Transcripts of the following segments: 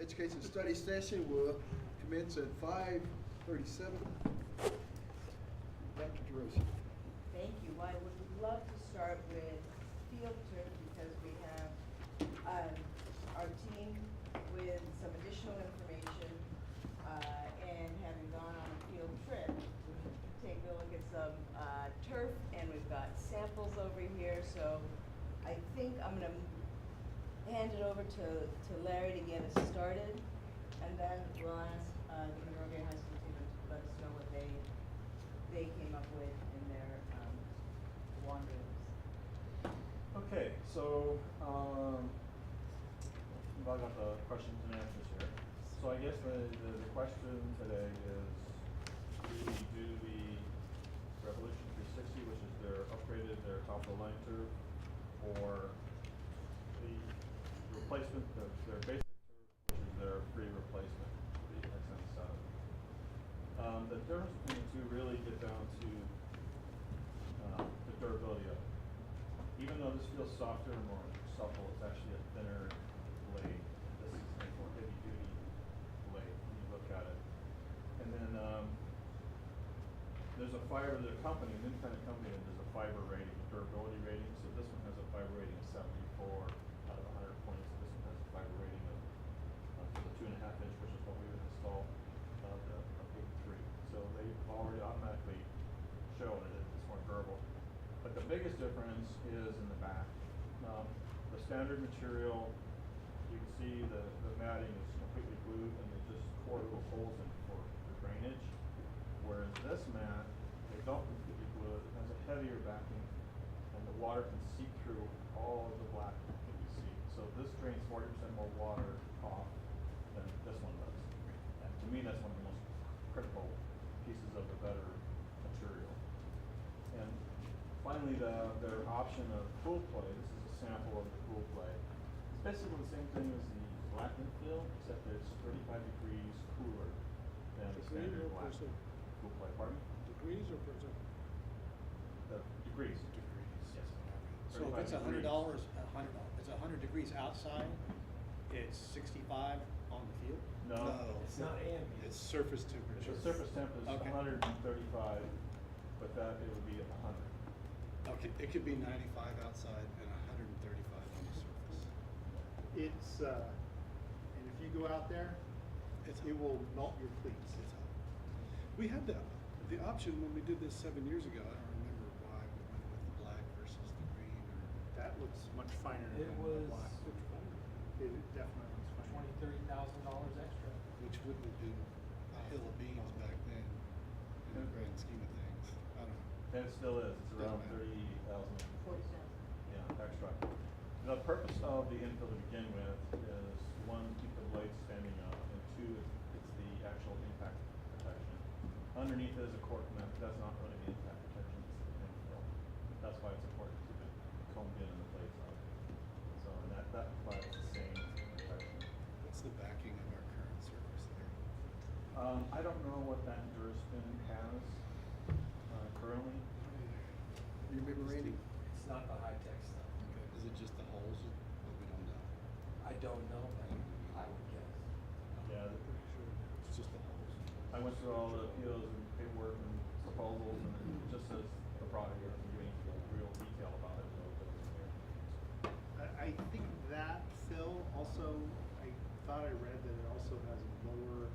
education study session will commence at 5:37. Dr. DeRosa. Thank you. Well, I would love to start with field trip because we have our team with some additional information and having gone on a field trip, take a look at some turf, and we've got samples over here. So I think I'm going to hand it over to Larry to get us started, and then we'll ask the Monrovia High School team to let us know what they came up with in their wanderings. Okay, so I got the questions and answers here. So I guess the question today is, do we do the Revolution 360, which is their upgraded, their top of the line turf, or the replacement of their basic turf, which is their free replacement, the XM7. The difference between the two really get down to the durability of it. Even though this feels softer and more supple, it's actually a thinner blade. This is a more heavy duty blade when you look at it. And then there's a fiber, the company, an independent company, and there's a fiber rating, a durability rating. So this one has a fiber rating of 74 out of 100 points. This one has a fiber rating of for the 2.5 inch, which is what we would install, of 83. So they already automatically show that it's more durable. But the biggest difference is in the back. The standard material, you can see the matting is completely glued and they just core little holes in for drainage. Whereas this mat, they don't completely glue it. It has a heavier backing and the water can seep through all of the black that you see. So this drains 40% more water off than this one does. And to me, that's one of the most critical pieces of the better material. And finally, their option of cool play. This is a sample of the cool play. It's basically the same thing as the black fill, except that it's 35 degrees cooler than the standard black cool play. Pardon? Degrees or percent? The degrees. Yes. So if it's $100, it's 100 degrees outside, it's 65 on the field? No. It's not ambient. It's surface temperature. The surface temp is Okay. 135, but that it would be at 100. Okay. It could be 95 outside and 135 on the surface. It's, and if you go out there, it will melt your cleats. It's hot. We had the option when we did this 7 years ago. I don't remember why we went with the black versus the green. That looks much finer It than was the black. It definitely looks finer. $20,000-$30,000 extra. Which wouldn't have been a hill of beans back then in the grand scheme of things. I don't know. And it still is. It's around Doesn't 30,000. 40,000. Yeah, extra. The purpose of the infill to begin with is, one, keep the blades standing up, and two, it's the actual impact protection. Underneath is a cork mat, but that's not really the impact protection, it's the infill. That's why it's important to keep it combed in and the blades up. So that provides the same protection. What's the backing of our current surface there? I don't know what that Durospin has currently. You remember, Randy? It's not the high-tech stuff. Okay. Is it just the holes? But we don't know. I don't know, but I would guess. Yeah, Pretty sure it's just the holes. I went through all the POs and paperwork and proposals, and it just says the product doesn't give any real detail about it. So I think that fill also, I thought I read that it also has a lower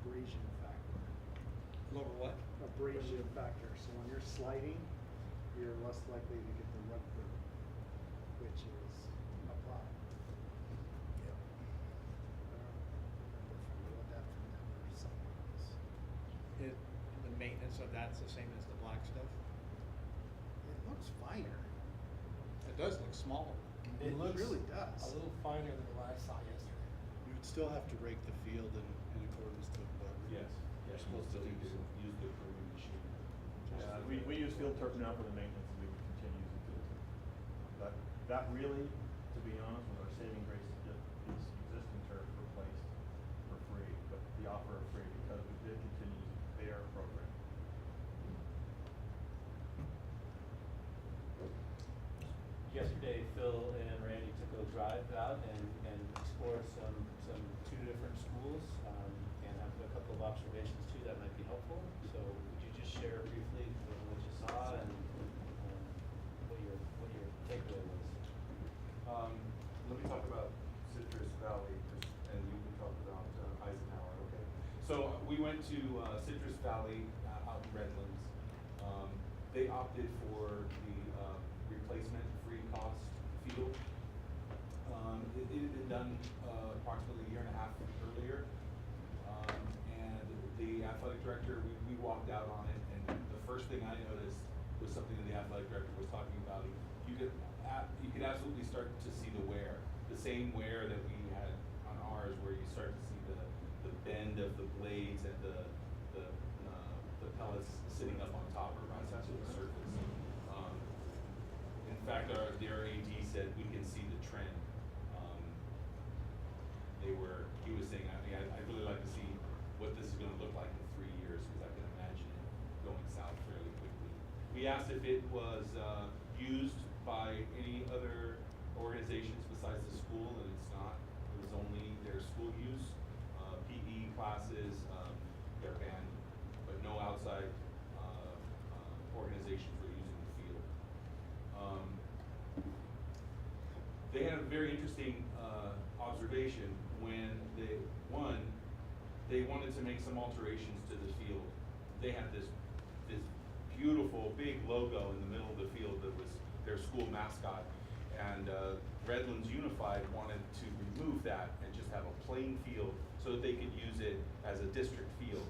abrasion factor. Lower what? Abrasion factor. So when you're sliding, you're less likely to get the rub through, which is applied. Yep. I don't remember if I read that from them or something else. The maintenance of that's the same as the black stuff? It looks finer. It does look smaller. It looks really does. a little finer than what I saw yesterday. You would still have to rake the field in accordance to what Yes. you're supposed to do. Use the proving machine. Yeah, we use field turf now for the maintenance, and we would continue using field turf. That really, to be honest, was our saving grace to get these existing turf replaced for free, but the offer of free, because we did continue using their program. Yesterday, Phil and Randy took a drive out and explored some two different schools, and have a couple of observations too that might be helpful. So would you just share briefly what you saw and what your takeaway was? Let me talk about Citrus Valley, and you can talk about Eisenhower, okay? So we went to Citrus Valley out in Redlands. They opted for the replacement free cost field. It had been done approximately a year and a half earlier. And the athletic director, we walked out on it, and the first thing I noticed was something that the athletic director was talking about. You could absolutely start to see the wear, the same wear that we had on ours, where you start to see the bend of the blades and the pellets sitting up on top or rising to the surface. In fact, their AD said we can see the trend. He was saying, I'd really like to see what this is going to look like in 3 years, because I can imagine it going south fairly quickly. We asked if it was used by any other organizations besides the school, and it's not. It was only their school use, PE classes, their band, but no outside organization for using the field. They had a very interesting observation when they wanted to make some alterations to the field. They had this beautiful big logo in the middle of the field that was their school mascot, and Redlands Unified wanted to remove that and just have a plain field so that they could use it as a district field.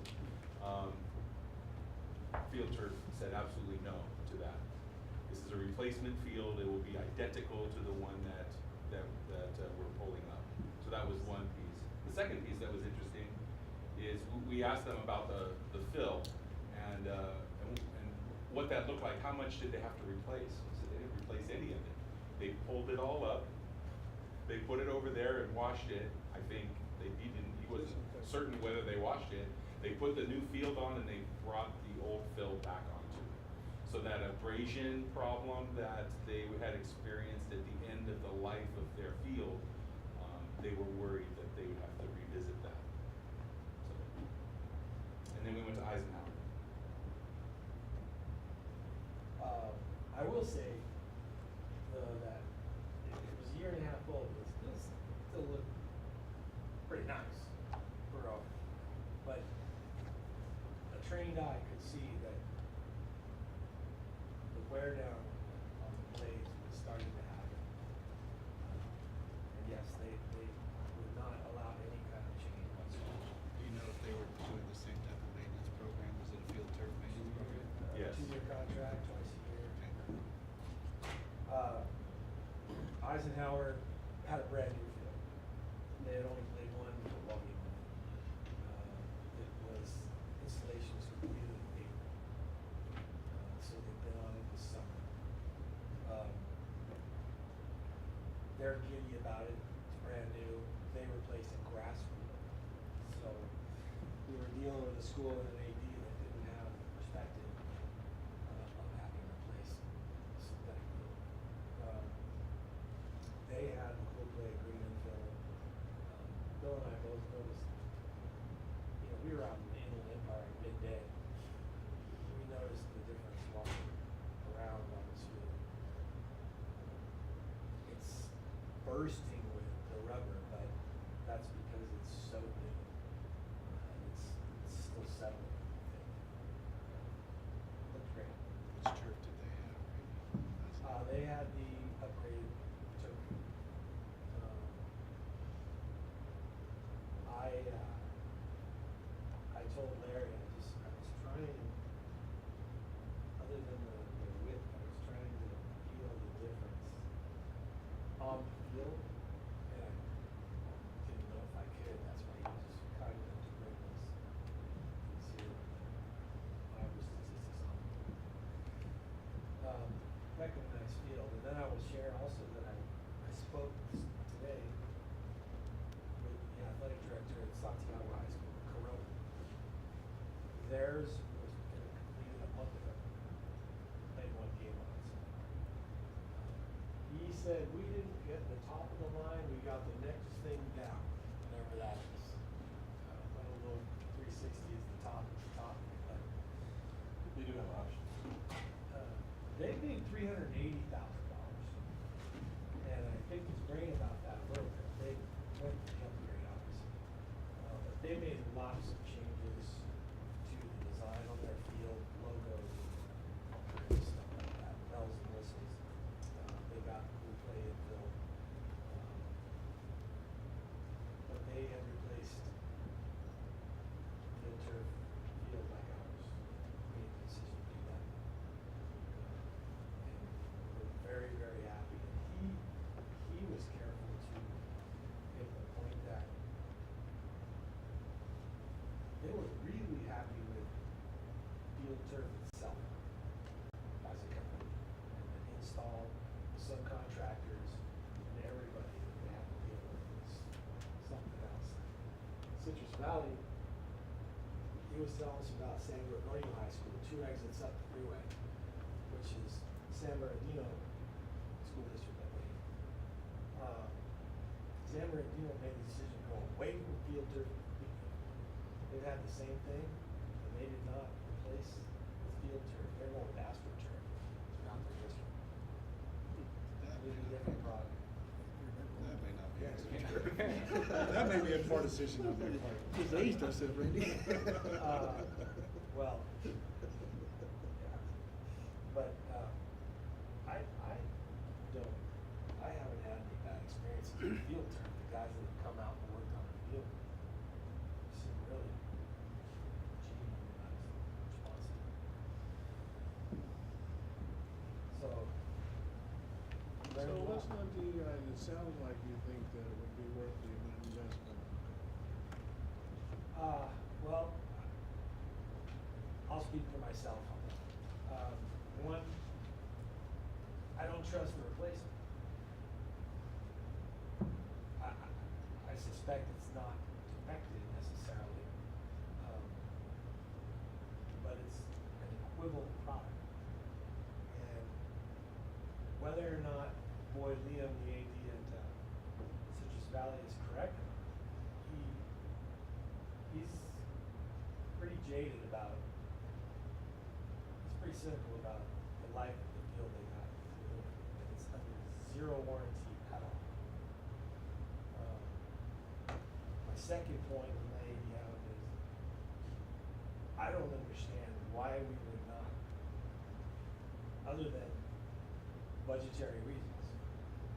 Field Turf said absolutely no to that. This is a replacement field. It will be identical to the one that we're pulling up. So that was one piece. The second piece that was interesting is we asked them about the fill and what that looked like. How much did they have to replace? So they didn't replace any of it. They pulled it all up. They put it over there and washed it. I think he wasn't certain whether they washed it. They put the new field on and they brought the old fill back onto it. So that abrasion problem that they had experienced at the end of the life of their field, they were worried that they would have to revisit that. So, and then we went to Eisenhower. I will say, though, that it was a year and a half old, but it still looked pretty nice for all. But a trained eye could see that the wear down on the blades was starting to happen. And yes, they would not allow any kind of change whatsoever. Do you know if they were doing the same type of maintenance program? Was it a field turf maintenance program? Yes. 2-year contract, twice a year. Eisenhower had a brand new field. They had only played one football game. It was installations completed in April. So they've been on it this summer. They're giddy about it. It's brand new. They replaced a grass field. So we were dealing with a school and an AD that didn't have perspective of having replaced synthetic field. They had the cool play agreement fill. Bill and I both noticed, we were out in the Inland Empire at midday. We noticed the difference walking around on this field. It's bursting with the rubber, but that's because it's so new. And it's still settling. Looks great. Which turf did they have? They had the upgraded turf. I told Larry, I was trying, other than the width, I was trying to feel the difference on the field, and I didn't know if I could. That's why he was just kind enough to bring these here fiber statistics on. Heck of a nice field. And then I will share also that I spoke today with the athletic director at Santiago High School, Corona. Theirs was completed a month ago. Played one game on it. He said, we didn't get the top of the line, we got the next thing down. And remember that. I don't know if 360 is the top, but They do have options. they made $380,000, and I think it's brain about that work. They went to the upgrade, obviously, but they made lots of changes to the design on their field, logos, and stuff like that, bells and whistles. They got cool play and fill, but they had replaced field turf field like ours. Made the decision to do that. And we're very, very happy. And he was careful to make the point that they were really happy with field turf itself as a company. And the install, subcontractors, and everybody that they had to deal with was something else. Citrus Valley, he was telling us about San Bernardino High School, 2 exits up the freeway, which is San Bernardino School District, I believe. San Bernardino made the decision to go away from field turf. They've had the same thing, and they did not replace with field turf. They're going with astroturf throughout their district. Completely different product. That may not be. Yeah. That may be a poor decision on their part. He's aged us, Randy. Well, yeah. But, I haven't had any bad experiences with field turf. The guys that have come out and worked on the field seem really genuinely nice, responsive. So. So listening to you guys, it sounds like you think that it would be worth the investment. Well, I'll speak for myself on that. One, I don't trust the replacement. I suspect it's not defective necessarily, but it's an equivalent product. And whether or not Liam, the AD at Citrus Valley, is correct, he's pretty jaded about it. He's pretty cynical about the life of the field they got. And it's under zero warranty at all. My second point with my AD out is I don't understand why we would not, other than budgetary reasons,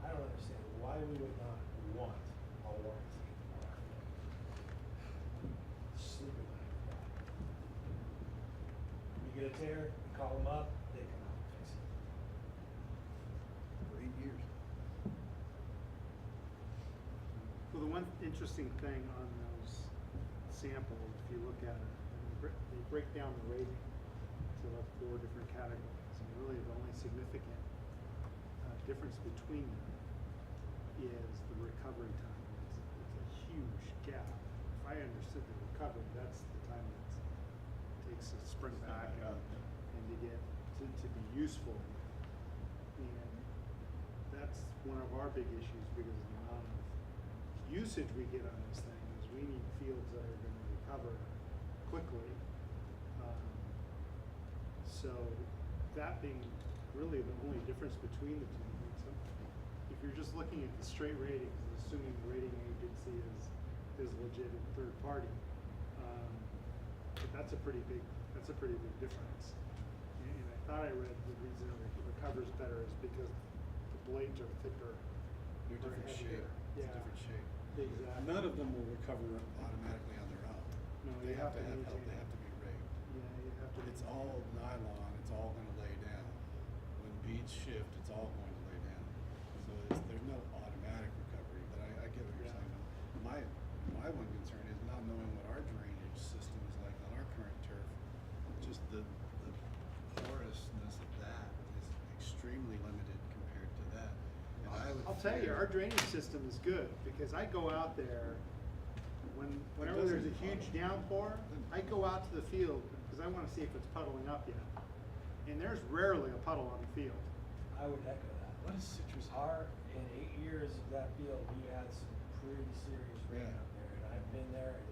I don't understand why we would not want a warranty on our field. Sleeping like that. We get a tear, we call them up, they come out and fix it. For 8 years. Well, the one interesting thing on those samples, if you look at it, they break down the rating to like 4 different categories. And really the only significant difference between them is the recovery time. It's a huge gap. If I understood the recovery, that's the time that it takes to spring back and to get to be useful. And that's one of our big issues because of the amount of usage we get on this thing is we need fields that are going to recover quickly. So that being really the only difference between the two. If you're just looking at the straight ratings, assuming the rating agency is legit and third party, but that's a pretty big difference. And I thought I read the reason it recovers better is because the blades are thicker. They're or different heavier. shape. It's Yeah. different shape. Exactly. None of them will recover automatically on their own. No, They you have to have maintain help. They it. have to be rigged. Yeah, you have to. It's maintain all it. nylon. It's all going to lay down. When beads shift, it's all going to lay down. So there's no automatic recovery. But I get what you're Yeah. saying. My one concern is not knowing what our drainage system is like on our current turf. Just the porousness of that is extremely limited compared to that. And I would I'll tell you, fear- our drainage system is good because I go out there whenever there's a doesn't huge puddle. downpour, I go out to the field because I want to see if it's puddling up yet. And there's rarely a puddle on the field. I would echo that. What is citrus? In 8 years of that field, we had some pretty serious rain Yeah. up there, and been there, and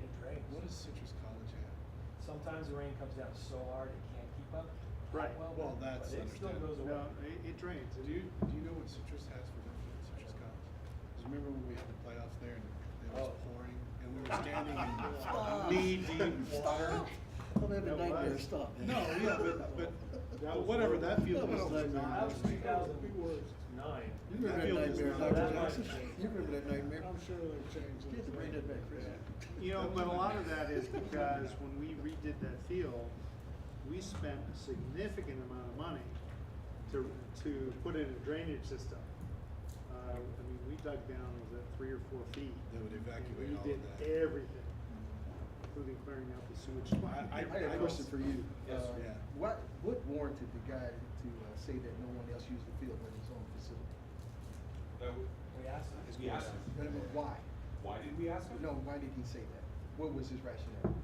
it drains. What does Citrus College have? Sometimes the rain comes down so hard it can't keep up. Right. Well, that's but it still understandable. goes away. No, it drains. Do you know what Citrus has for benefit at Citrus College? 'Cause remember when we had the playoffs there and it was Oh. pouring and we were standing in knee-deep water? Don't have a That nightmare, was- stop. No, yeah, but That was whatever, horrible. that field That was was nightmare. That was Big 2009. You remember that That field is nightmare, not- Dr. that might Jackson? have changed. You remember that nightmare? I'm sure they've changed. You have to bring that back, Chris. You know, but a lot of that is because when we redid that field, we spent a significant amount of money to put in a drainage system. I mean, we dug down, was it 3 or 4 feet? That would evacuate And all we of did that. everything, including clearing out the sewage. I got a question for you. Yes, sir. Yeah. What warranted the guy to say that no one else used the field but his own facility? We asked them. We asked him. I mean, why? Why did we ask him? No, why did he say that? What was his rationale?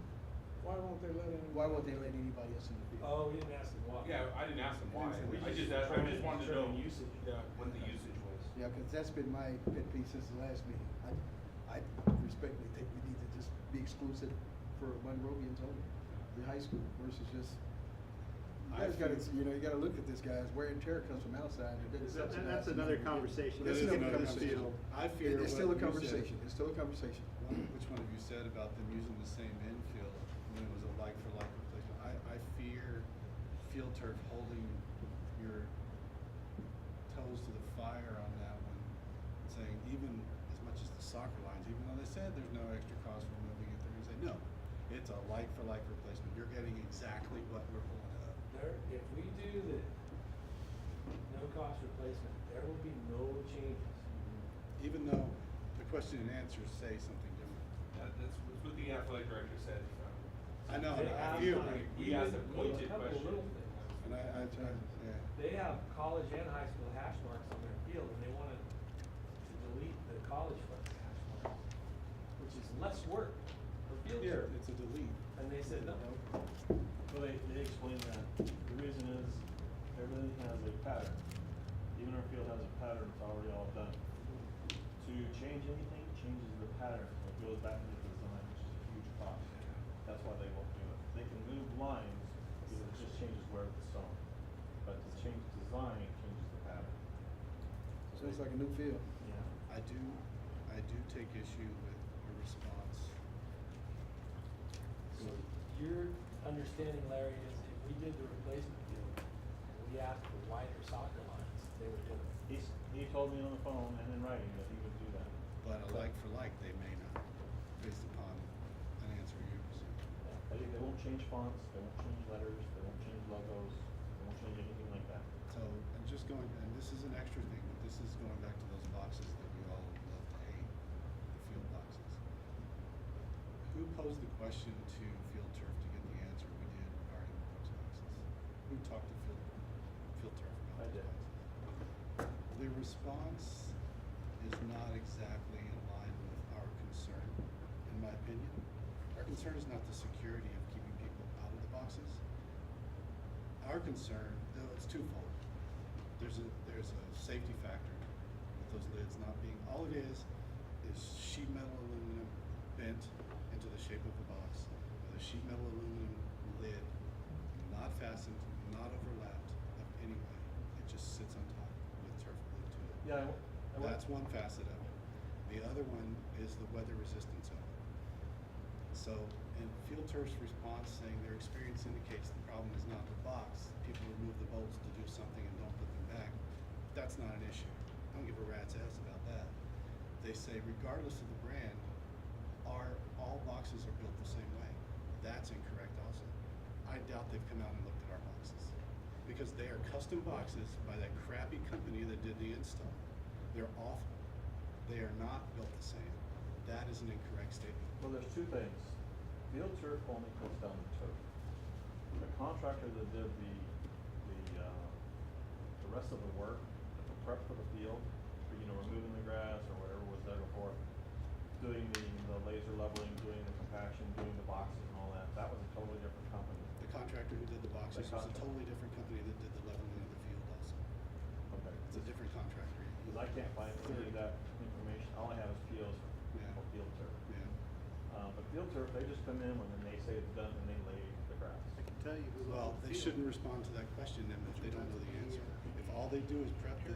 Why won't they let anybody? Why won't they let anybody else in the field? Oh, we didn't ask them why. Yeah, I didn't ask him why. We I just just asked, I tried just to wanted to know. determine usage. Yeah, what the usage was. Yeah, because that's been my pet peeve since the last meeting. I respectfully think we need to just be exclusive for Monrovians only, the high school versus just. You guys gotta, you gotta look at this, guys. Wear and tear comes from outside. It doesn't And subsidize that's it. another conversation. That That's is another another conversation. conversation. I fear It's still a what you said. conversation. It's still a conversation. Which one of you said about them using the same infield when it was a like-for-like replacement? I fear field turf holding your toes to the fire on that one, saying even as much as the soccer lines, even though they said there's no extra cost for moving it, they're gonna say, no, it's a like-for-like replacement. You're getting exactly what we're pulling up. If we do the no cost replacement, there will be no changes. Even though the question and answers say something different. That's what the athletic director said. I know, They I have, feel, We asked a even pointed couple question. little things. and I try, yeah. They have college and high school hash marks on their field, and they wanted to delete the college hash marks, which is less work for field Yeah, turf. it's a delete. And they said, no. Well, they explained that the reason is everything has a pattern. Even our field has a pattern, it's already all done. To change anything changes the pattern, so it goes back to the design, which is a huge cost. That's why they won't do it. They can move lines, because it just changes where it's sewn. But to change design, it changes the pattern. So it's like a new field. Yeah. I do take issue with a response. So your understanding, Larry, is if we did the replacement field, and we asked for wider soccer lines, they would do it. He told me on the phone and in writing that he would do that. But a like for like, they may not, based upon an answer you received. They won't change fonts, they won't change letters, they won't change logos, they won't change anything like that. So, I'm just going, and this is an extra thing, but this is going back to those boxes that we all love to hate, the field boxes. Who posed the question to Field Turf to get the answer we did regarding those boxes? Who talked to Field Turf about I did. those boxes? The response is not exactly in line with our concern, in my opinion. Our concern is not the security of keeping people out of the boxes. Our concern, though, it's twofold. There's a safety factor with those lids not being, all it is sheet metal aluminum bent into the shape of a box with a sheet metal aluminum lid, not fastened, not overlapped of any way. It just sits on top with turf glued to it. Yeah, That's one facet of it. The other one is the weather resistance of it. So, in Field Turf's response saying their experience indicates the problem is not the box, people remove the bolts to do something and don't put them back, that's not an issue. I don't give a rat's ass about that. They say regardless of the brand, all boxes are built the same way. That's incorrect also. I doubt they've come out and looked at our boxes. Because they are custom boxes by that crappy company that did the install. They're awful. They are not built the same. That is an incorrect statement. well, there's two things. Field turf only puts down the turf. The contractor that did the rest of the work, the prep for the field, for, removing the grass or whatever was there before, doing the laser leveling, doing the compaction, doing the boxes and all that, that was a totally different company. The contractor who did the boxes was a totally different company that did the leveling of the field also. Okay. It's a different contractor. Because I can't find any of that information, all I have is POs Yeah. for field turf. Yeah. field turf, they just come in when they say it's done and they lay the grass. I can tell you who. Well, they shouldn't respond to that question then if they don't know the answer. If all they do is prep the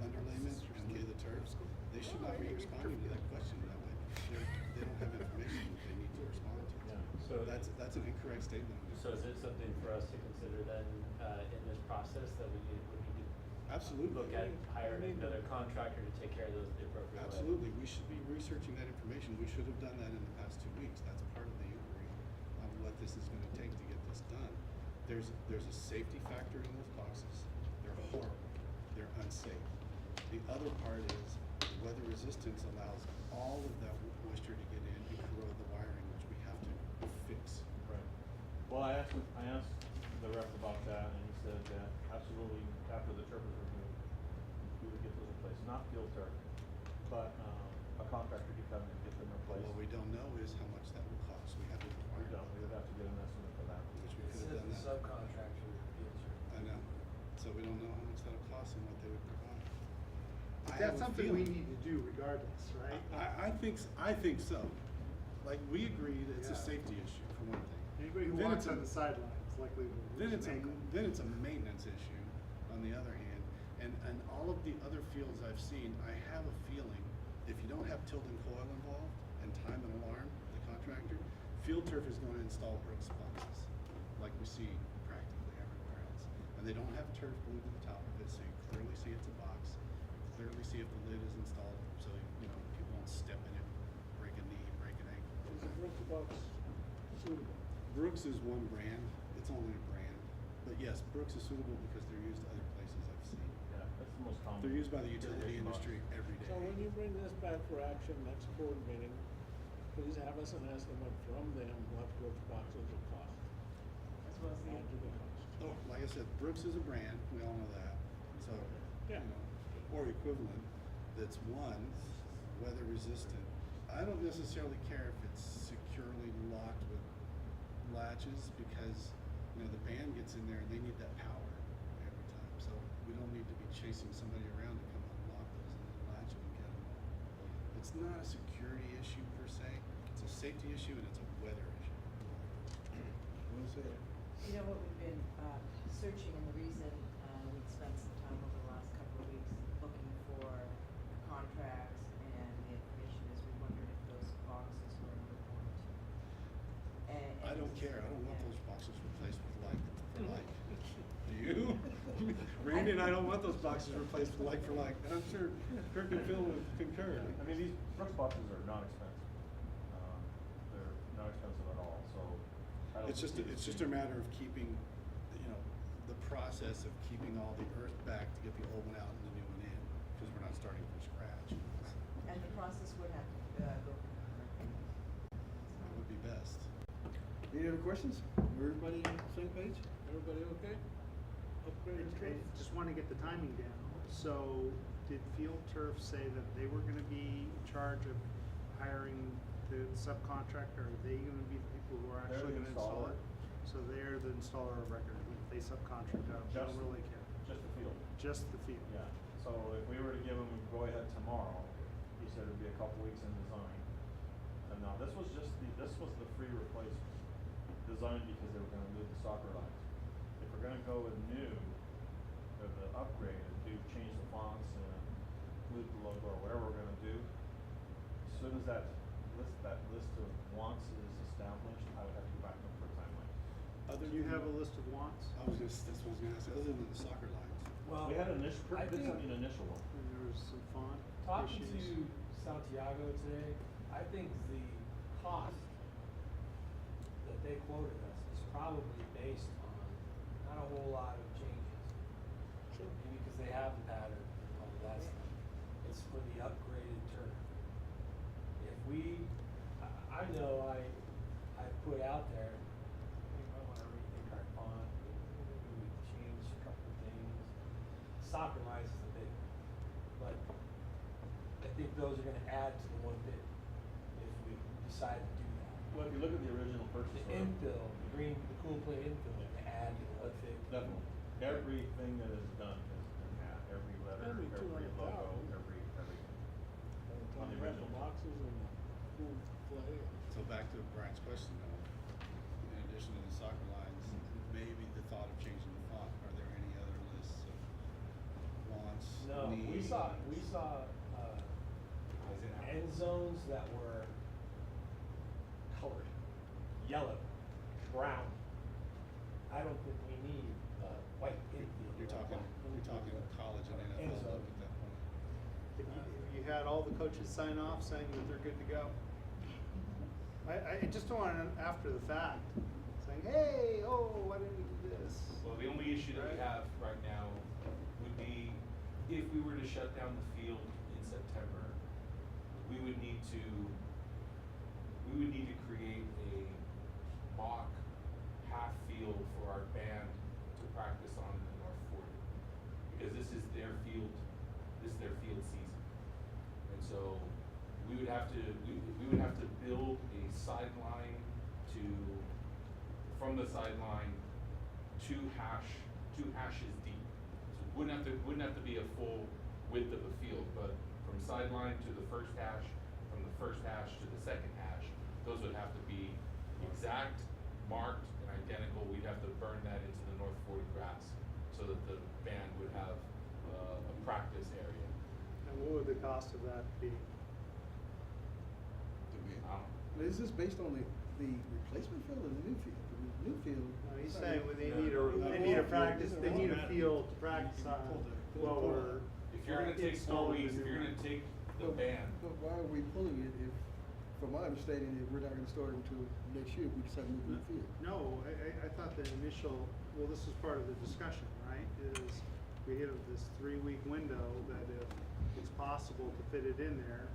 underlayment and lay the turf, they should not be responding to that question that way. They don't have information that they need to respond to. Yeah. So That's an incorrect statement. So is it something for us to consider then, in this process that we need to Absolutely. look at hiring another contractor to take care of those the appropriate way? Absolutely, we should be researching that information, we should have done that in the past 2 weeks, that's part of the inquiry on what this is gonna take to get this done. There's a safety factor in those boxes, they're horrible, they're unsafe. The other part is, weather resistance allows all of that moisture to get in and corrode the wiring, which we have to fix. Right. Well, I asked the rep about that, and he said that absolutely, after the turf is removed, we would get those replaced, not field turf, but, a contractor could come and get them replaced. What we don't know is how much that will cost, we haven't We required. don't, we would have to get an estimate for that. Which we It could says have done the that. subcontractor field turf. I know, so we don't know how much that'll cost and what they would provide. I have That's a something we feeling- need to do regardless, right? I think so. Like, we agreed it's a Yeah. safety issue for one thing. Anybody who Then walks it's a- on the sidelines likely will Then lose it's an ankle. a maintenance issue on the other hand. And all of the other fields I've seen, I have a feeling if you don't have tilt and coil involved and time and alarm, the contractor, field turf is gonna install Brooks boxes like we see practically everywhere else. And they don't have turf glued to the top of it, so you clearly see it's a box. You clearly see if the lid is installed, so you know people won't step in it, break a knee, break an ankle. Is the Brooks box suitable? Brooks is one brand, it's only a brand, but yes, Brooks is suitable because they're used other places I've seen. Yeah, that's the most common. They're used by the utility irrigation box. industry every day. So when you bring this back for action next board meeting, please have us an estimate from them what Brooks boxes will cost. As well as the. Add to the cost. Oh, like I said, Brooks is a brand, we all know that, so, you Yeah. know, or equivalent, that's one, weather resistant. I don't necessarily care if it's securely locked with latches, because, you know, the band gets in there and they need that power every time, so we don't need to be chasing somebody around to come unlock those and then latch them and get them off. It's not a security issue per se, it's a safety issue and it's a weather issue. Well said. You know what, we've been searching, and the reason we've spent some time over the last couple of weeks looking for contracts and the information is we wondered if those boxes were in good warranty. I don't care, I don't want those boxes replaced with like for like. Do you? Randy and I don't want those boxes replaced with like for like, and I'm sure Kirk and Phil would concur. I mean, these Brooks boxes are not expensive. They're not expensive at all, so. I don't It's just, think it's just a matter of keeping, you know, the process of keeping all the earth back to get the old one out and the new one in, because we're not starting from scratch. And the process would have to go through. That would be best. Any other questions? Everybody on the same page? Everybody okay? Upgraded turf? Just want to get the timing down. So did Field Turf say that they were gonna be in charge of hiring the subcontractor? Are they gonna be the people who are They're actually the gonna install installer. it? So they're the installer of record. If they subcontract out, they don't really care. Just the field. Just the field. Yeah, so if we were to give him a go-ahead tomorrow, he said it'd be a couple weeks in design. And now, this was the free replacement, designed because they were gonna move the soccer lines. If we're gonna go with new, or the upgrade, and change the fonts and move the logo, or whatever we're gonna do, as soon as that list of wants is established, I would have to go back up for a timeline. Do you have a list of wants? That's what I was gonna ask, other than the soccer lines. Well, We had an initial, I did think an initial one. And there was some font talking issues. to Santiago today, I think the cost that they quoted us is probably based on not a whole lot of changes. Sure. Maybe because they have the pattern and all of that stuff. It's for the upgraded turf. If we, I know I put out there, we might wanna rethink our font, maybe we change a couple of things. Soccer lines is the big one, but I think those are gonna add to the one bit if we decide to do that. Well, if you look at the original purchase The order. infill, the green, the cool play infill, to add to the one bit. Definitely. Everything that is done has been at, every letter, Every every logo, 200,000. everything. By the On time the you have the original. boxes and the cool play. So back to Brian's question though, in addition to the soccer lines, maybe the thought of changing the font, are there any other lists of wants, No, needs? we saw, end zones that were colored, yellow, brown. I don't think we need, white infield. You're talking college and End NFL zone. up at that point. If you had all the coaches sign off saying that they're good to go. I just don't want it after the fact, saying, hey, oh, why didn't we do this? Well, the only issue that we have right now would be if we were to shut down the field in September, we would need to create a mock half field for our band to practice on in the North 40. Because this is their field season. And so we would have to build a sideline from the sideline two hashes deep. So it wouldn't have to be a full width of a field, but from sideline to the first hash, from the first hash to the second hash, those would have to be exact, marked, and identical. We'd have to burn that into the North 40 grass so that the band would have a practice area. And what would the cost of that be? Is this based on the replacement field or the new field? The new field. No, he's saying when they need a practice, they need a field to practice on while we're. If you're gonna take snow weeks, if you're gonna take the band, But why are we pulling it if, from my understanding, if we're not gonna start until next year, we decide to move the field? No, I thought the initial, well, this is part of the discussion, right, is we have this 3-week window that if it's possible to fit it in there,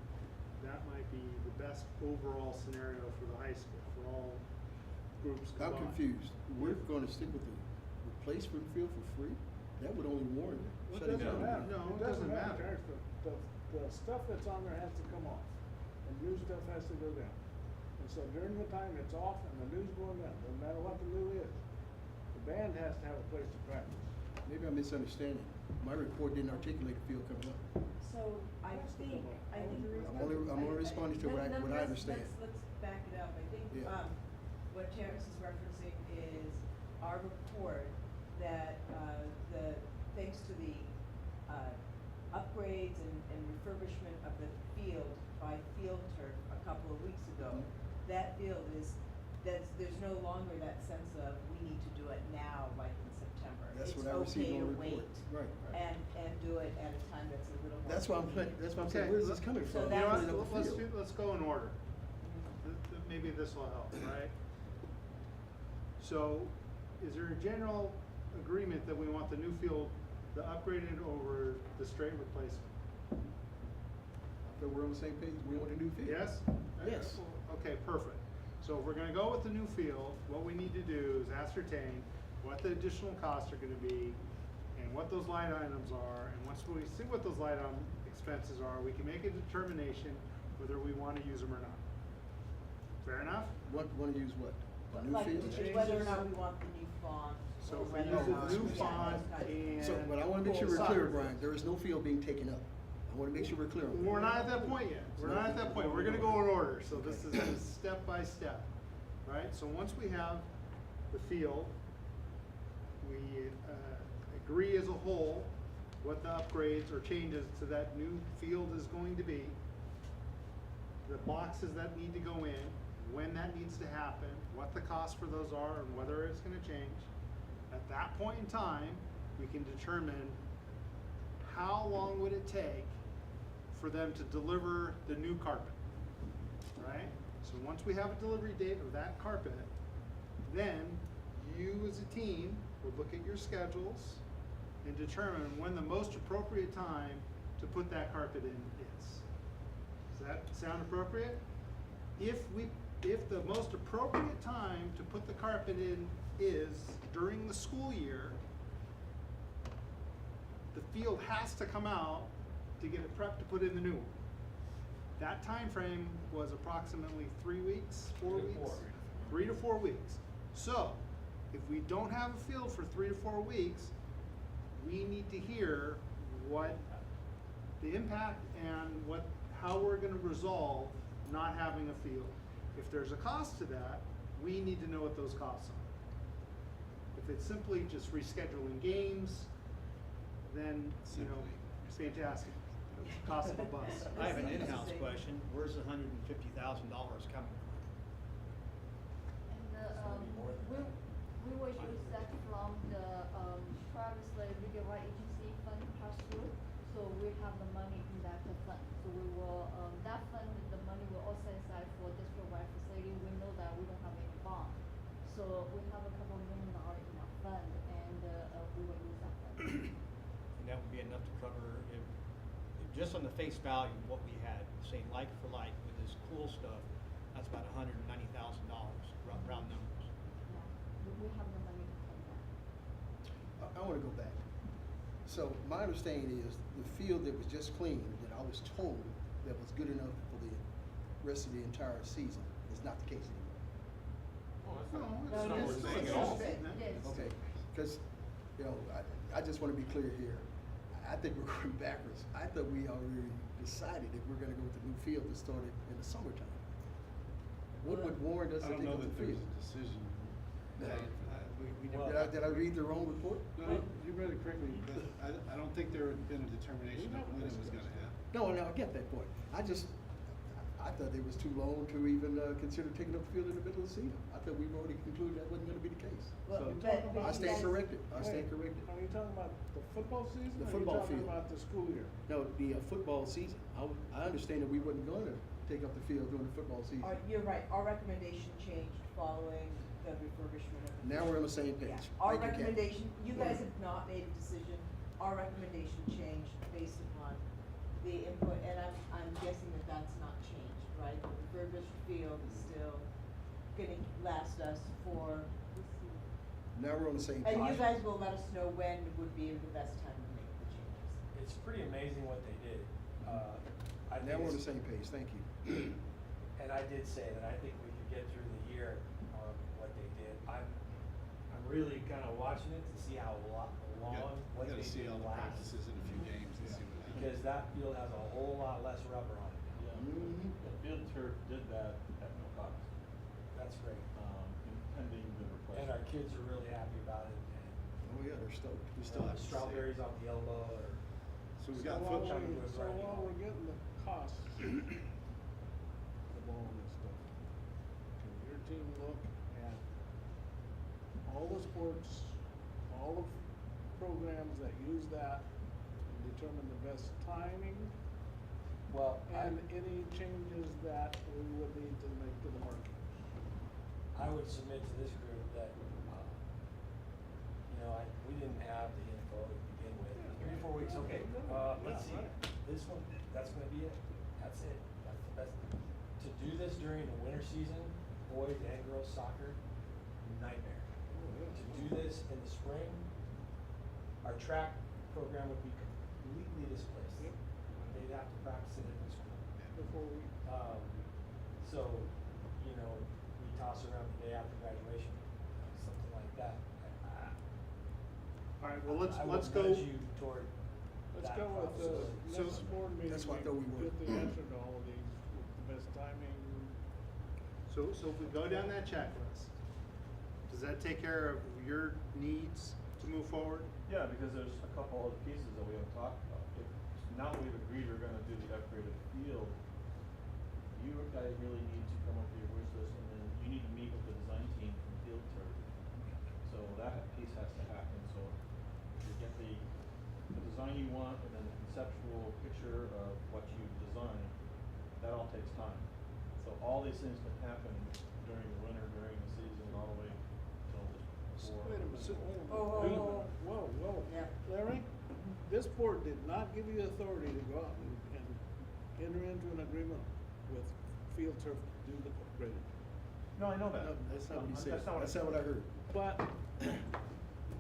that might be the best overall scenario for the high school, for all groups I'm combined. confused. We're gonna stick with the replacement field for free? That would only warrant Well, shutting it down. doesn't matter. No, it It doesn't doesn't matter. matter. The stuff that's on there has to come off, and new stuff has to go down. And so during the time it's off and the new's going down, no matter what the new is, the band has to have a place to practice. Maybe I'm misunderstanding. My report didn't articulate the field coming up. So I think. I'm only responding to what I understand. Let's back it up. I think, Yeah. what Terrence is referencing is our report that, thanks to the, upgrades and refurbishment of the field by Field Turf a couple of weeks ago, that field there's no longer that sense of we need to do it now, like in September. That's what I received on the report. Right. And do it at a time that's a little more. That's why I'm saying, Okay, where's this coming so from? You know that's- what, let's go in order. Maybe this will help, right? So, is there a general agreement that we want the new field, the upgraded over the straight replacement? That we're on the same page, we want a new field. Yes? Yes. Okay, perfect. So if we're gonna go with the new field, what we need to do is ascertain what the additional costs are gonna be and what those line items are, and once we see what those line item expenses are, we can make a determination whether we wanna use them or not. Fair enough? Wanna use what? A new Like, field? whether or not we want the new font. So or if we whether use or the not- new Yeah, font those kinds of things. and. So, but I wanna make sure we're soccer clear, field. Brian, there is no field being taken up. I wanna make sure we're clear on that. We're not at that point yet. We're not at that point. We're gonna go in order, so this is just step by step, right? So once we have the field, we agree as a whole what the upgrades or changes to that new field is going to be, the boxes that need to go in, when that needs to happen, what the costs for those are, and whether it's gonna change. At that point in time, we can determine how long would it take for them to deliver the new carpet, right? So once we have a delivery date of that carpet, then you as a team would look at your schedules and determine when the most appropriate time to put that carpet in is. Does that sound appropriate? If the most appropriate time to put the carpet in is during the school year, the field has to come out to get it prepped to put in the new one. That time frame was approximately 3 weeks, 4 3 to weeks? 4. 3 to 4 weeks. So, if we don't have a field for 3 to 4 weeks, we need to hear what the impact and how we're gonna resolve not having a field. If there's a cost to that, we need to know what those costs are. If it's simply just rescheduling games, then, you know, fantastic. Cost of a bus. I have an in-house question. Where's the $150,000 coming from? And we will use that from the previously legal right agency fund pass through. So we have the money in that fund. So we will that fund, the money will all set aside for district-wide facility. We know that we don't have any bond, so we have a couple $1 million in our fund, and we will use that fund. And that would be enough to cover, if just on the face value, what we had, saying like for like with this cool stuff, that's about $190,000, round numbers. Yeah, we have the money to pay that. I wanna go back. So my understanding is the field that was just cleaned, that I was told that was good enough for the rest of the entire season, is not the case anymore. That's not what we're saying at all. Yes. Okay, because, you know, I just want to be clear here. I think we're going backwards. I thought we already decided that we're going to go with the new field that started in the summertime. What would warrant us I to don't take know up that the there's field? a decision. Did I read the wrong report? No, you read it correctly. But I don't think there had been a determination of when it was gonna happen. No, I get that point. I thought it was too long to even consider taking up the field in the middle of the season. I thought we've already concluded that wasn't gonna be the case. Well, So, but I stand that's- corrected. I stand Wait, corrected. Are you talking about the football season? The or football are you talking field. about the school year? No, the football season. I understand that we wasn't gonna take up the field during the football season. You're right, our recommendation changed following the refurbishment of the. Now we're on the same Yeah, page. our Thank you, Ken. recommendation, you guys have not made a decision, our recommendation changed based upon the input, and I'm guessing that that's not changed, right? The refurbished field is still gonna last us for this season. Now we're on the same page. And you guys will let us know when would be the best time to make the changes. It's pretty amazing what they did. I think Now we're on the it's- same page. Thank you. And I did say that I think we could get through the year on what they did. I'm really kind of watching it to see how long what You they gotta see did all the last. practices in a few games and see what happens. Because that field has a whole lot less rubber on it. Mhm. The field turf did that at no cost, That's great. pending the replacement. And our kids are really happy about it. Oh, yeah, they're stoked. We And still have to see. strawberries on the elbow or. So we So got while football. we- So while we're getting the costs, the ball and this stuff, can your team look at all the sports, all the programs that use that and determine the best timing Well, and any changes that we would need to make to the market? I would submit to this group that, we didn't have the info to begin with. 3 or 4 weeks, okay, let's see, this one, that's gonna be it, that's it, that's the best. To do this during the winter season, boys and girls soccer, nightmare. To do this in the spring, our track program would be completely displaced. Yep. They'd have to practice in a different school. Before we, So, we toss around the day after graduation, something like that. All right, well, I let's would go. nudge you toward let's that go with the possibility. next board meeting. That's what I thought we were. Get the answer to all of these, with the best timing. So if we go down that checklist, does that take care of your needs to move forward? Yeah, because there's a couple other pieces that we haven't talked about. Now that we've agreed we're gonna do the upgraded field, you guys really need to come up with your wish list, and then you need to meet with the design team from Field Turf. So that piece has to happen, so you get the design you want, and then the conceptual picture of what you designed, that all takes time. So all these things can happen during the winter, during the season, all the way till before. Wait a minute, wait a minute. Oh, Whoa. Yeah. Larry, this board did not give you authority to go out and enter into an agreement with Field Turf to do the upgrading. No, I know that. No, that's not what he said. That's not what That's not what I heard. But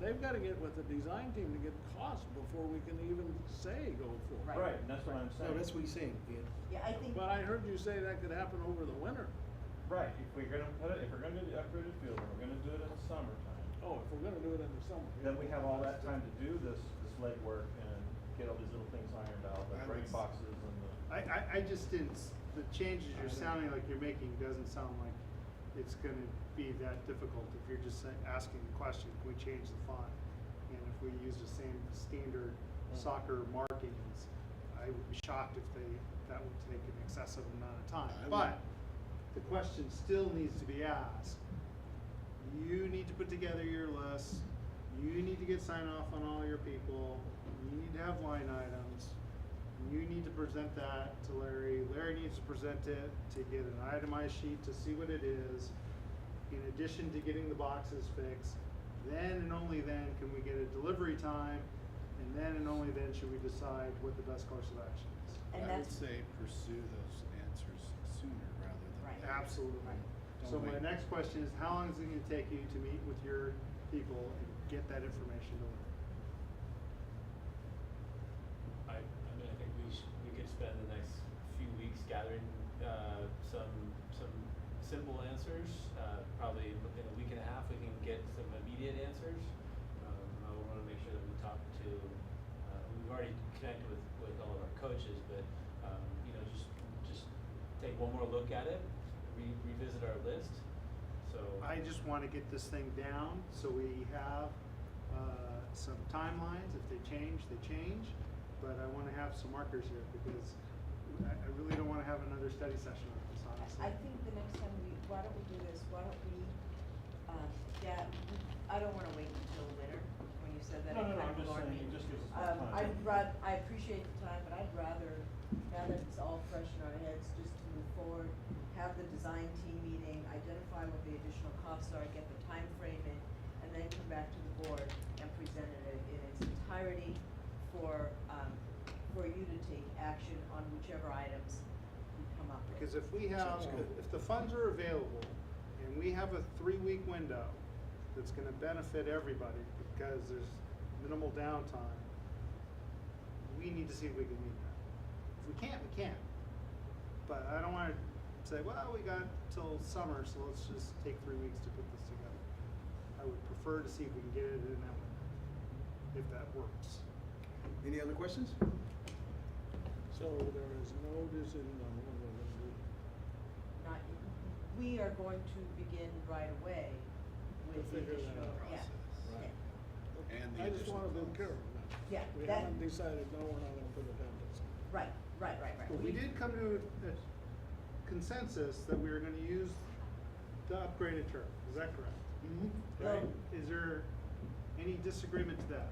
they've gotta get with the design team to get costs before we can even say go for it. Right, and that's what I'm saying. No, that's what he's saying, Ed. Yeah, I think. But I heard you say that could happen over the winter. Right, if we're gonna do the upgraded field, and we're gonna do it in the summertime, Oh, if we're gonna do it in the summer. then we have all that time to do this legwork and get all these little things ironed out, the I break would- boxes and the. I just didn't, the changes you're sounding like you're making doesn't sound like it's gonna be that difficult if you're just asking the question, can we change the font? And if we use the same standard soccer markings, I would be shocked if that would take an excessive amount of time. But the question still needs to be asked. You need to put together your list. You need to get sign off on all your people. You need to have line items. You need to present that to Larry. Larry needs to present it to get an itemized sheet to see what it is. In addition to getting the boxes fixed, then and only then can we get a delivery time, and then and only then should we decide what the best course of action is. And I would that's- say pursue those answers sooner rather than Right. later. Absolutely. Right. So Don't my wait. next question is, how long is it gonna take you to meet with your people and get that information to them? I mean, I think we could spend the next few weeks gathering, some simple answers. Probably in a week and a half, we can get some immediate answers. I wanna make sure that we talk to, we've already connected with all of our coaches, but, you know, just take one more look at it, revisit our list, so. I just wanna get this thing down, so we have, some timelines. If they change, they change. But I wanna have some markers here, because I really don't wanna have another study session on this, honestly. I think the next time why don't we do this, why don't we, I don't wanna wait until winter, when you said that. No, it I'm kind of just alarmed saying, me. it just gives us more time. I appreciate the time, but I'd rather, now that it's all fresh in our heads, just to move forward, have the design team meeting, identify what the additional costs are, get the time frame in, and then come back to the board and present it in its entirety for you to take action on whichever items you come up with. Because if we have, if the funds are available, and we have a 3-week window that's gonna benefit everybody, because there's minimal downtime, we need to see if we can meet that. If we can't, we can't. But I don't wanna say, well, we got till summer, so let's just take 3 weeks to put this together. I would prefer to see if we can get it in that window, if that works. Any other questions? So there is no decision on what we're gonna do. Not, we are going to begin right away with the Figure that additional, out. yeah. Process. Yeah. And the I just wanna be additional costs. careful now. Yeah, We that- haven't decided, no, we're not gonna put it down this. Right. But we did come to a consensus that we were gonna use the upgraded turf, is that correct? Mm-hmm. Right? Well- Is there any disagreement to that?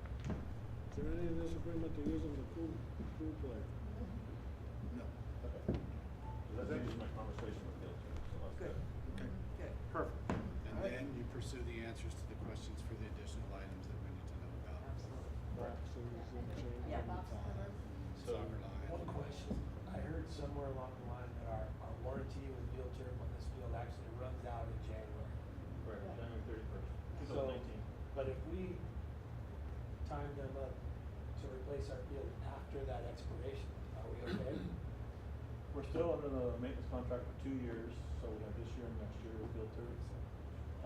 Is there any disagreement to using the pool play? No. Okay. That changes my conversation with Gil too, so that's Good. good. Good. Perfect. And then you pursue the answers to the questions for the additional items that we need to know about. Absolutely. Boxes and change. Yeah. So- Soccer line. One question, I heard somewhere along the line that our warranty with Field Turf on this field actually runs out in January. Correct, January 31st, So, 2019. but if we time them up to replace our field after that expiration, are we okay? We're still under the maintenance contract for 2 years, so we have this year and next year with Field Turf.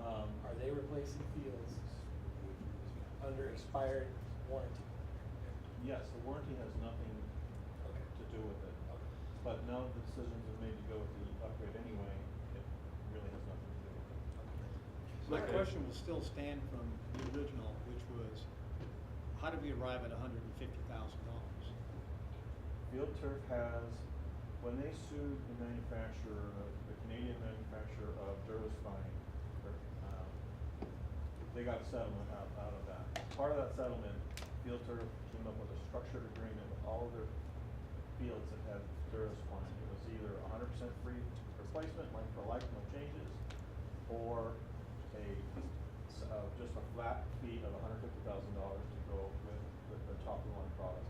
Are they replacing fields under expired warranty? Yes, the warranty has nothing Okay. to do with it. Okay. But now the decisions are made to go with the upgrade anyway, it really has nothing to do with it. My Okay. question will still stand from the original, which was, how did we arrive at $150,000? Field Turf has, when they sued the manufacturer, the Canadian manufacturer of Durasvine, they got a settlement out of that. Part of that settlement, Field Turf came up with a structured agreement with all of their fields that had Durasvine. It was either 100% free replacement, like for life, no changes, or just a flat fee of $150,000 to go with the top of the line product.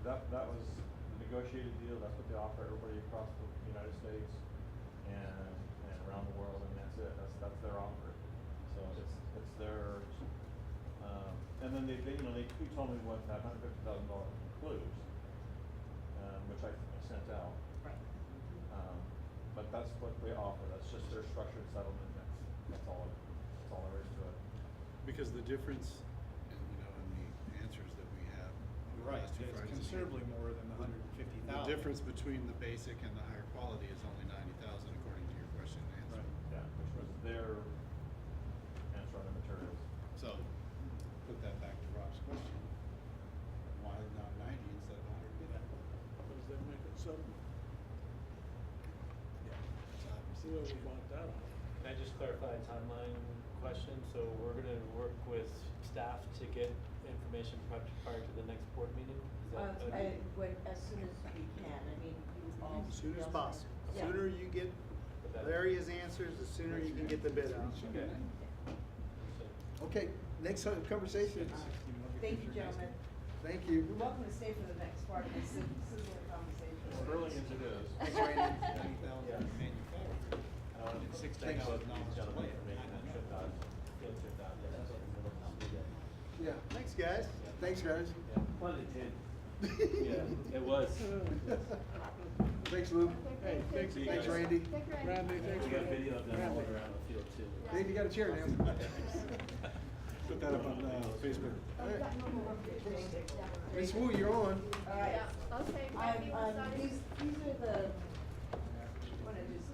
That was the negotiated deal. That's what they offer everybody across the United States and around the world, and that's it. That's their offer. So it's their. And then they told me what that $150,000 includes, which I sent out. Right. But that's what they offer. That's just their structured settlement. That's all there is to it. Because the difference, in the answers that we have, we Right, last two it's Fridays. considerably more than the $150,000. The difference between the basic and the higher quality is only 90,000 according to your question and answer. Right. Yeah, which was their answer on the materials. So, put that back to Rob's question. Why not 90 instead of 150? Because they make it so, Yeah, it's obvious. whoever bought that off. Can I just clarify a timeline question? So we're gonna work with staff to get information prior to the next board meeting? Is that? As soon as we can, I mean, you all. As soon as you all possible. said- The Yeah. sooner you get The better. Larry's answers, the sooner you can get the bid out. Okay. Okay, next conversation. Thank you, gentlemen. Thank you. You're welcome to stay for the next part of this sizzling conversation. Thrilling as it is. That's right, it's 90,000 Yeah. manufactured. I want And to $6,000 thank both these a gentlemen plate. for making that trip out, field trip out there. That's what we're looking to do. Yeah. Thanks, guys. Thanks, guys. Yeah, fun it did. Yeah, it was. Thanks, Lou. Hey, thanks, See you Thanks, guys. Randy. Thank you, Randy, thanks. We got Randy. video of them Randy. rolling around the field too. Dave, you got a chair now. Put that up on Facebook. Miss Wu, you're on. All right. Yeah, okay, I'm, maybe we'll start it. these are the, I wanna just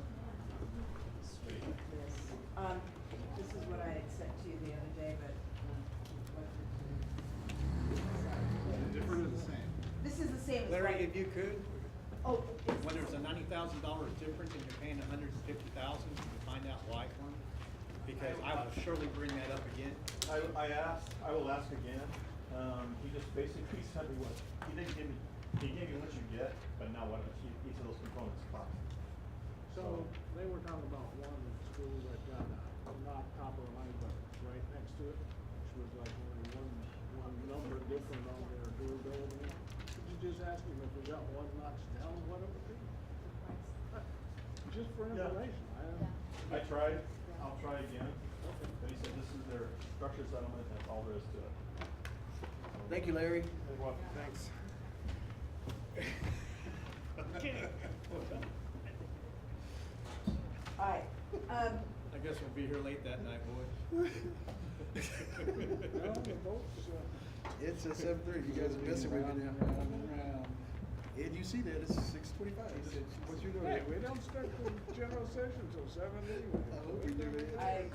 straighten this. This is what I had sent to you the other day, but, Different or the same? this is the same as. Larry, what- if you could, Oh, it's. when there's a $90,000 difference and you're paying $150,000, can you find out why for me? Because I will surely bring that up again. I asked, I will ask again. He just basically said he didn't give me, he gave you what you get, but not what each of those components cost. So, they were talking about one school that got, not top of the line, but right next to it, which was like only one number different on their durability. Could you just ask them if we got one notch down, what it would be? Just for Yeah. information, I tried, I'll try again. But he said this is their structure settlement, that's all there is to it. Thank you, Larry. You're welcome. Thanks. All right, I guess we'll be here late that night, boys. No, the boats, It's 7:30. You guys are messing with me now. round and round. Ed, you see that? It's 6:25. What you doing? Hey, we don't start the general session till 7 anyway. I hope you do that.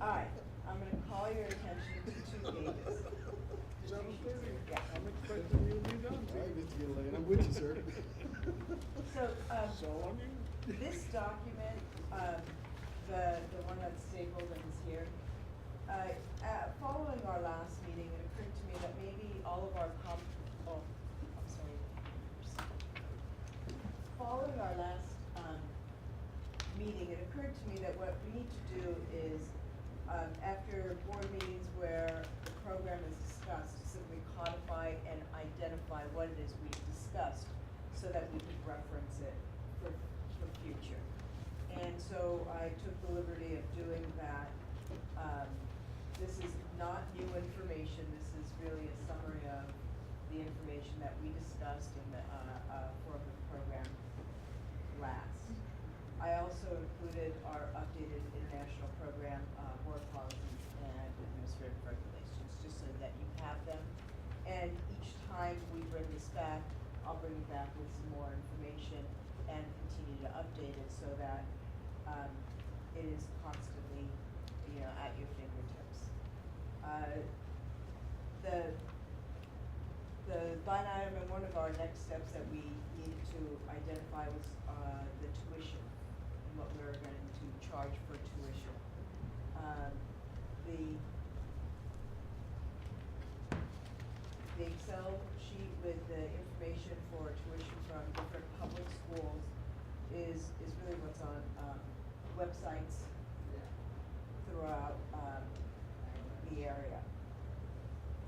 all right, I'm gonna call your attention to two pages. 7:30. Yeah. I'm expecting you to be done. All right, Mr. Gilliland, I'm with you, sir. So, So on you. this document, the one that's stapled and is here, following our last meeting, it occurred to me that maybe all of our I'm sorry. Following our last, meeting, it occurred to me that what we need to do is, after board meetings where the program is discussed, simply codify and identify what it is we discussed so that we could reference it for future. And so I took the liberty of doing that. This is not new information, this is really a summary of the information that we discussed in the, formative program last. I also included our updated international program, board policies and administrative regulations, just so that you have them. And each time we bring this back, I'll bring it back with some more information and continue to update it so that, it is constantly, at your fingertips. The line item and one of our next steps that we needed to identify was, the tuition, and what we were going to charge for tuition. The Excel sheet with the information for tuition from different public schools is really what's on, websites throughout, the area.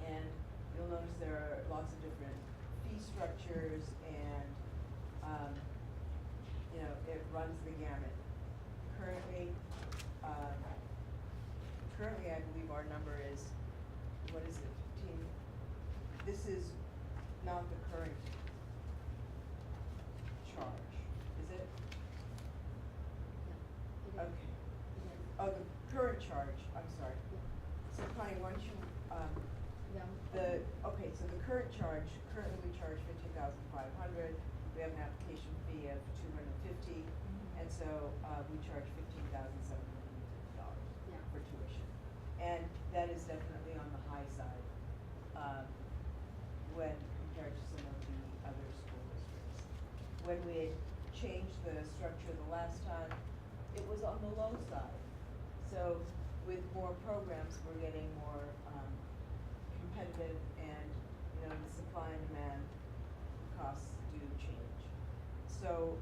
And you'll notice there are lots of different fee structures and, it runs the gamut. Currently, I believe our number is, what is it, 15? This is not the current charge, is it? Okay. Oh, the current charge, I'm sorry. So Connie, why don't you, Yeah. okay, so the currently we charge $15,500, we have an application fee of $250, and so, we charge $15,750 Yeah. for tuition. And that is definitely on the high side, when compared to some of the other school districts. When we had changed the structure the last time, it was on the low side. So with more programs, we're getting more, competitive, and, the supply and demand costs do change. So,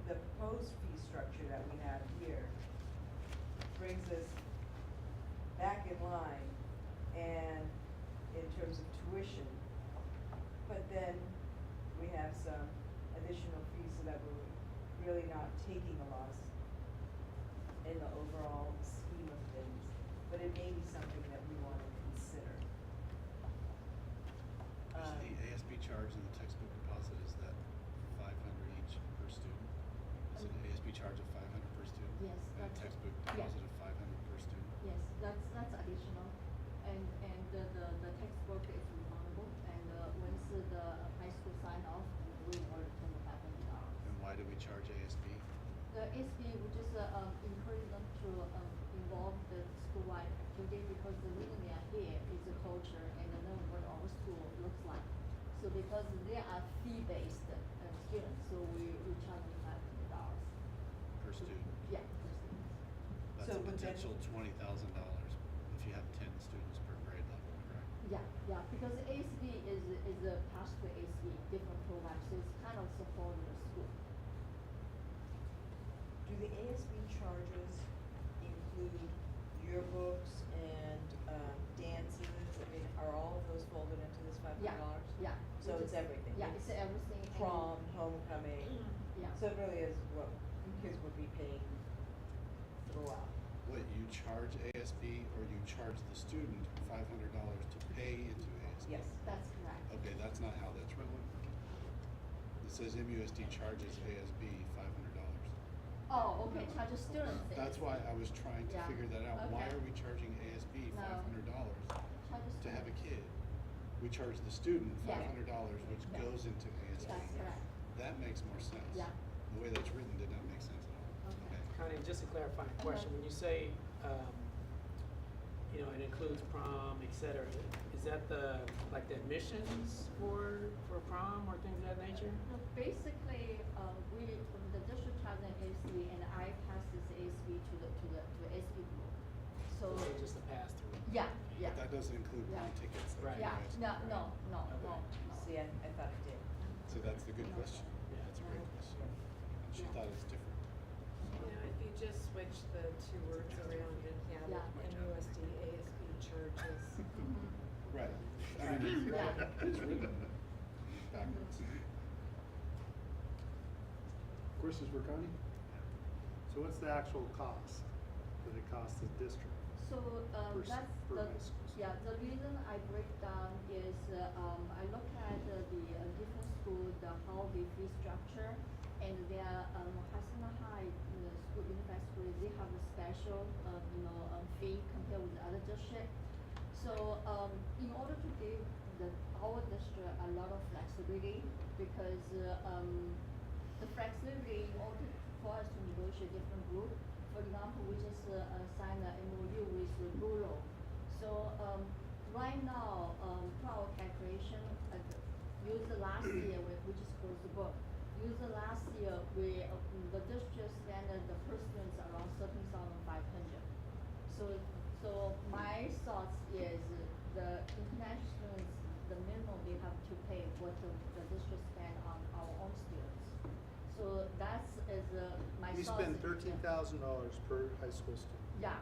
the proposed fee structure that we have here brings us back in line, and in terms of tuition, but then we have some additional fees so that we're really not taking a loss in the overall scheme of things, but it may be something that we want to consider. Is the ASB charge and the textbook deposit, is that 500 each per student? Is it an ASB charge of 500 per student? Yes, And a that's- textbook yeah. deposit of 500 per student? Yes, that's additional, and the textbook is refundable, and once the high school sign off, we will return the $500. And why do we charge ASB? The SB, we just encourage them to involve the school-wide activity, because the reason they are here is the culture and they know what our school looks like. So because they are fee-based students, so we charge them $500. Per student? Yeah, per student. That's So a would that- potential $20,000 if you have 10 students per grade level, correct? Yeah, because ASB is a pass to ASB, different program, so it's kind of supporting the school. Do the ASB charges include yearbooks and, dances? I mean, are all of those folded into this $500? Yeah. So it's everything? Yeah, it's everything. and- Prom, homecoming? Yeah. So it really is what kids would be paying throughout. What, you charge ASB or you charge the student $500 to pay into ASB? Yes. That's correct. Okay, that's not how that's written. It says MUSD charges ASB $500. Oh, okay, charge the students. That's why I was trying to Yeah. figure that out. Why Okay. are we charging ASB No. $500 Charge the to have a students. kid? We charge the student Yeah. $500, which Yeah. goes into ASB. That's correct. That makes more sense. Yeah. The way that's written did not make sense at all. Okay. Connie, just a clarifying question, when you say, it includes prom, et cetera, is that like the admissions for prom or things of that nature? So basically, the district charges an ASB, and I pass this ASB to the SB group. So. Or just a pass through? Yeah. But that doesn't include Yeah. prom tickets. Right. Yeah, Right. no. See, I thought it did. So that's the good question. Yeah. That's a great question. And she Yeah. thought it's different. If you just switch the two words around and Yeah. have MUSD, ASB charges. Mhm. Right. I mean, Yeah. it's written backwards. Questions for Connie? So what's the actual cost that it costs the district? So, Per that's per the, high school yeah, the reason I break down is, I look at the different school, how the fee structure, and their, Hasina High, school, unified school, they have a special, fee compared with the other district. So, in order to give our district a lot of flexibility, because, the flexibility in order for us to negotiate different group. For example, we just signed an MOU with rural. So right now, for our calculation, use the last year, we just closed the book. Use the last year, the district standard, the per student is around 13,500. So my thoughts is the international students, the minimum they have to pay what the district spend on our own students. So that's my We thoughts. spend $13,000 per high school student. Yeah.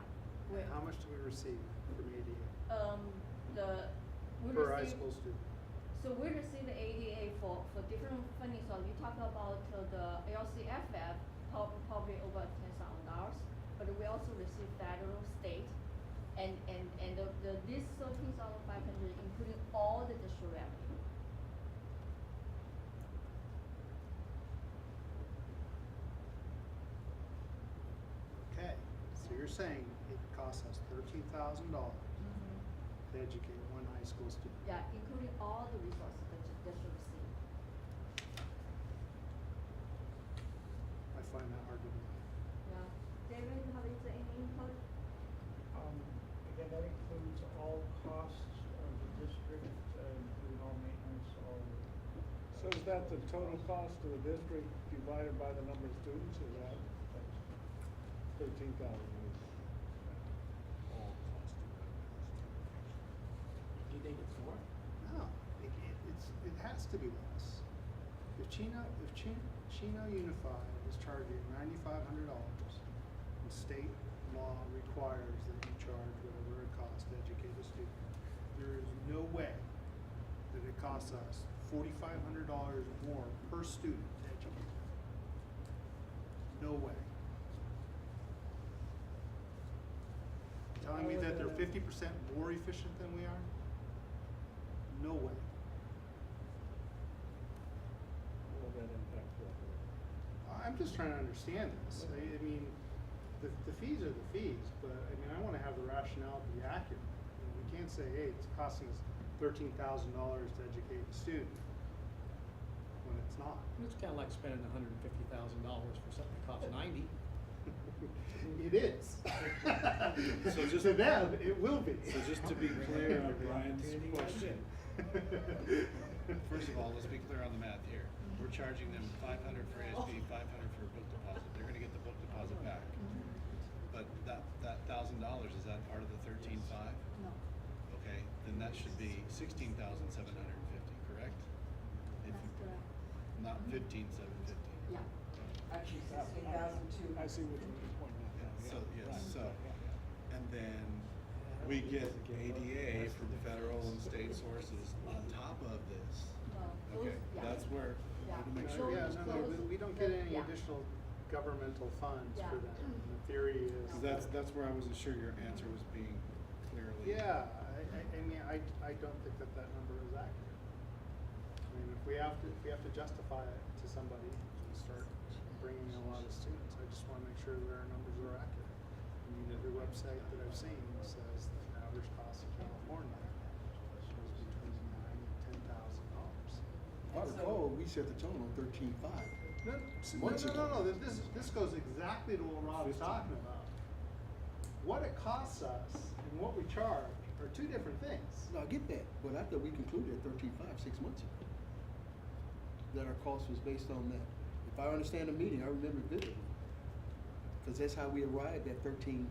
And how much do we receive from ADA? We Per high receive- school student? So we receive the ADA for different funding. So you talk about the LCFF, probably over $10,000, but we also receive federal, state, and this 13,500 including all the district revenue. Okay, so you're saying it costs us $13,000 to educate one high school student? Yeah, including all find that hard to believe. Yeah. David, is there any input? Again, that includes all costs of the district, including all maintenance, all. So is that the total cost of the district divided by the number of students, is that? That's 13,000. All cost Do you think it's more? No, it has to be less. If Chino Unified is charging $9,500, and state law requires that you charge whatever it costs to educate a student, there is no way that it costs us $4,500 more per student to educate them. No way. Telling me that they're 50% more efficient than we are? No way. Will that impact what? I'm just trying to understand this. I mean, the fees are the fees, but I mean, I want to have the rationale be accurate. I mean, we can't say, hey, it's costing us $13,000 to educate a student when it's not. It's kind of like spending $150,000 for something that costs 90. It is. So just to them, it will be. So just to be clear on Brian's question. First of all, let's be clear on the math here. We're charging them $500 for ASB, $500 for a book deposit. They're gonna get the book deposit back. But that $1,000, is that part of the 13.5? No. Okay, then that should be 16,750, correct? If That's you- correct. Not 15,750. Yeah. Actually, 16,200. I see what you're pointing out. Yeah, so, yes, Right. so, Yeah. and then we get ADA from federal and state sources on top of this. No. Okay, Those- yeah. that's where, I want to make Yeah. sure. Yeah, it's no, clear. we don't get any Yeah. additional governmental funds Yeah. for that. The theory is. 'Cause that's where I wasn't sure your answer was being clearly. Yeah, I mean, I don't think that number is accurate. I mean, if we have to justify it to somebody and start bringing in a lot of students, I just wanna make sure that our numbers are accurate. I mean, every website that I've seen says that the average cost in California is between $9,000 and $10,000. If I recall, we set the tone on 13.5. Months ago. No, this goes exactly to what Rob's talking about. What it costs us and what we charge are two different things. No, I get that, but I thought we concluded at 13.5 6 months ago. That our cost was based on that. If I understand the meeting, I remember vividly. Cause that's how we arrived at 13.5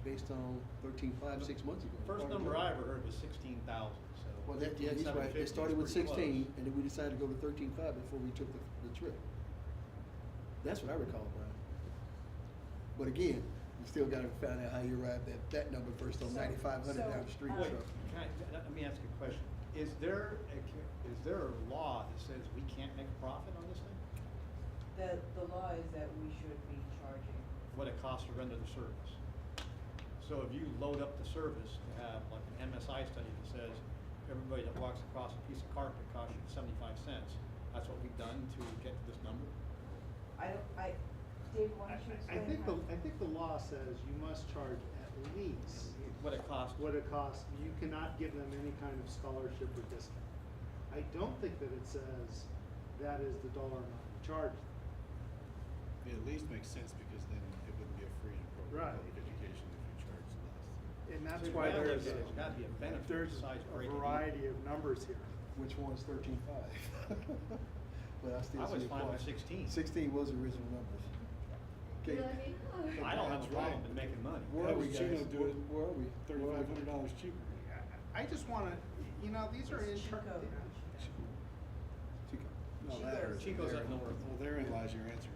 based on 13.5 6 months ago. First number I ever heard was 16,000, so. Well, yeah, he's right. It 15,750 started with is pretty 16, close. and then we decided to go to 13.5 before we took the trip. That's what I recall, Brian. But again, we still gotta find out how you arrived at that number first on So- 9,500 down the street. Wait, so. let me ask you a question. Is there a law that says we can't make a profit on this thing? The law is that we should be charging. What it costs to render the service? So if you load up the service to have like an MSI study that says everybody that walks across a piece of carpet costs you 75 cents, that's what we've done to get to this number? Dave, why don't you explain I think the law says you must charge at least What it costs? what it costs. You cannot give them any kind of scholarship or discount. I don't think that it says that is the dollar amount you charge them. It at least makes sense because then it wouldn't be a free and appropriate Right. public education if you charge less. And that's So why you gotta there's look at it. There's gotta be a benefit there's besides a breaking even. variety of numbers here. Which one's 13.5? But I still I see was your fine with point. 16. 16 was the original numbers. Okay. Really? I don't have a That's problem right. in making money. Where are we, guys? Chino do it Where are we? $3,500 cheaper. I just wanna, these are It's internal. Chico. Chico. No, Chico's. that or Chico's up north. Well, therein lies your answer.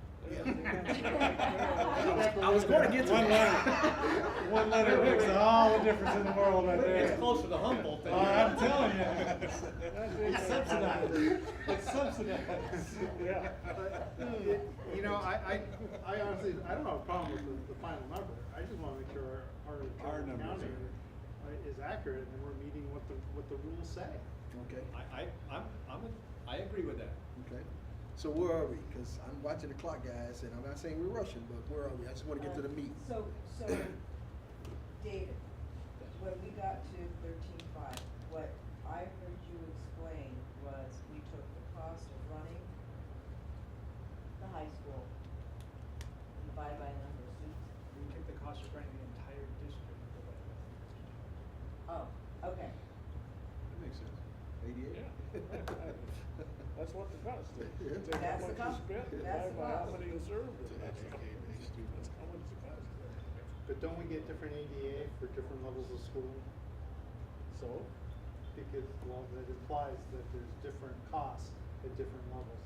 I was going to get to One that. letter. One letter makes all the difference in the world right there. It's closer to Humboldt than. I'm telling you. It's subsidized. It's subsidized. Yeah. I honestly, I don't have a problem with the final number. I just wanna make sure our Our internal numbers accounting is accurate and we're meeting what the rules say. Okay. I agree with that. Okay. So where are we? Because I'm watching the clock, guys, and I'm not saying we're rushing, but where are we? I just want to get to the meat. So, David, when we got to 13.5, what I heard you explain was we took the cost of running the high school divide by the number of students? We take the cost of running the entire district. Oh, okay. That makes sense. ADA? That's what the cost is. Yeah. Take That's how the much you cost. spend, That's divide the by how cost. many you serve. To educate these students. That's how much the cost is. But don't we get different ADA for different levels of schooling? So, Because, well, that implies that there's different costs at different levels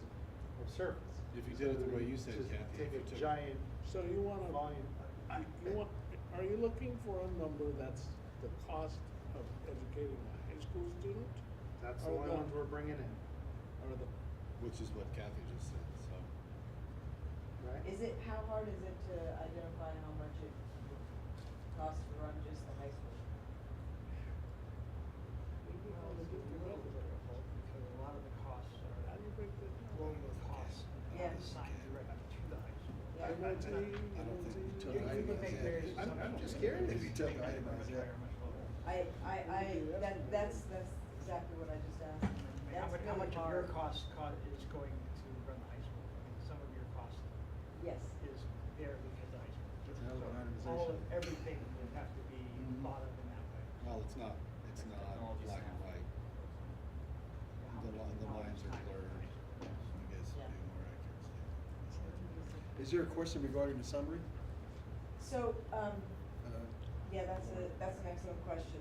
of service. If you did it the way you said, Just Kathy, take if a you took- giant so you wanna, volume. you want, are you looking for a number that's the cost of educating a high school student? That's the Or only ones we're bringing in, Or the, Which is what Kathy just said, so. right? Is it, how hard is it to identify how much it costs to run just the high school? Well, it's difficult because a lot of the costs how do you break that down? roaming costs Yeah. assigned directly to the high school. Yeah. I don't think you took You can itemize make that. various I'm assumptions. just curious if you took itemize that. That's exactly what I just asked. That's How really much of your hard. cost is going to run the high school? I mean, some of your cost Yes. is there because of high school. It's a hell of an So all of, itemization. everything would have to be Mhm. thought of in that way. Well, it's not Technology's black and now. white. How The much lines are time. blurred, I guess, Yeah. would be a more accurate statement. Is there a question regarding the summary? So, Uh, yeah, that's an excellent question.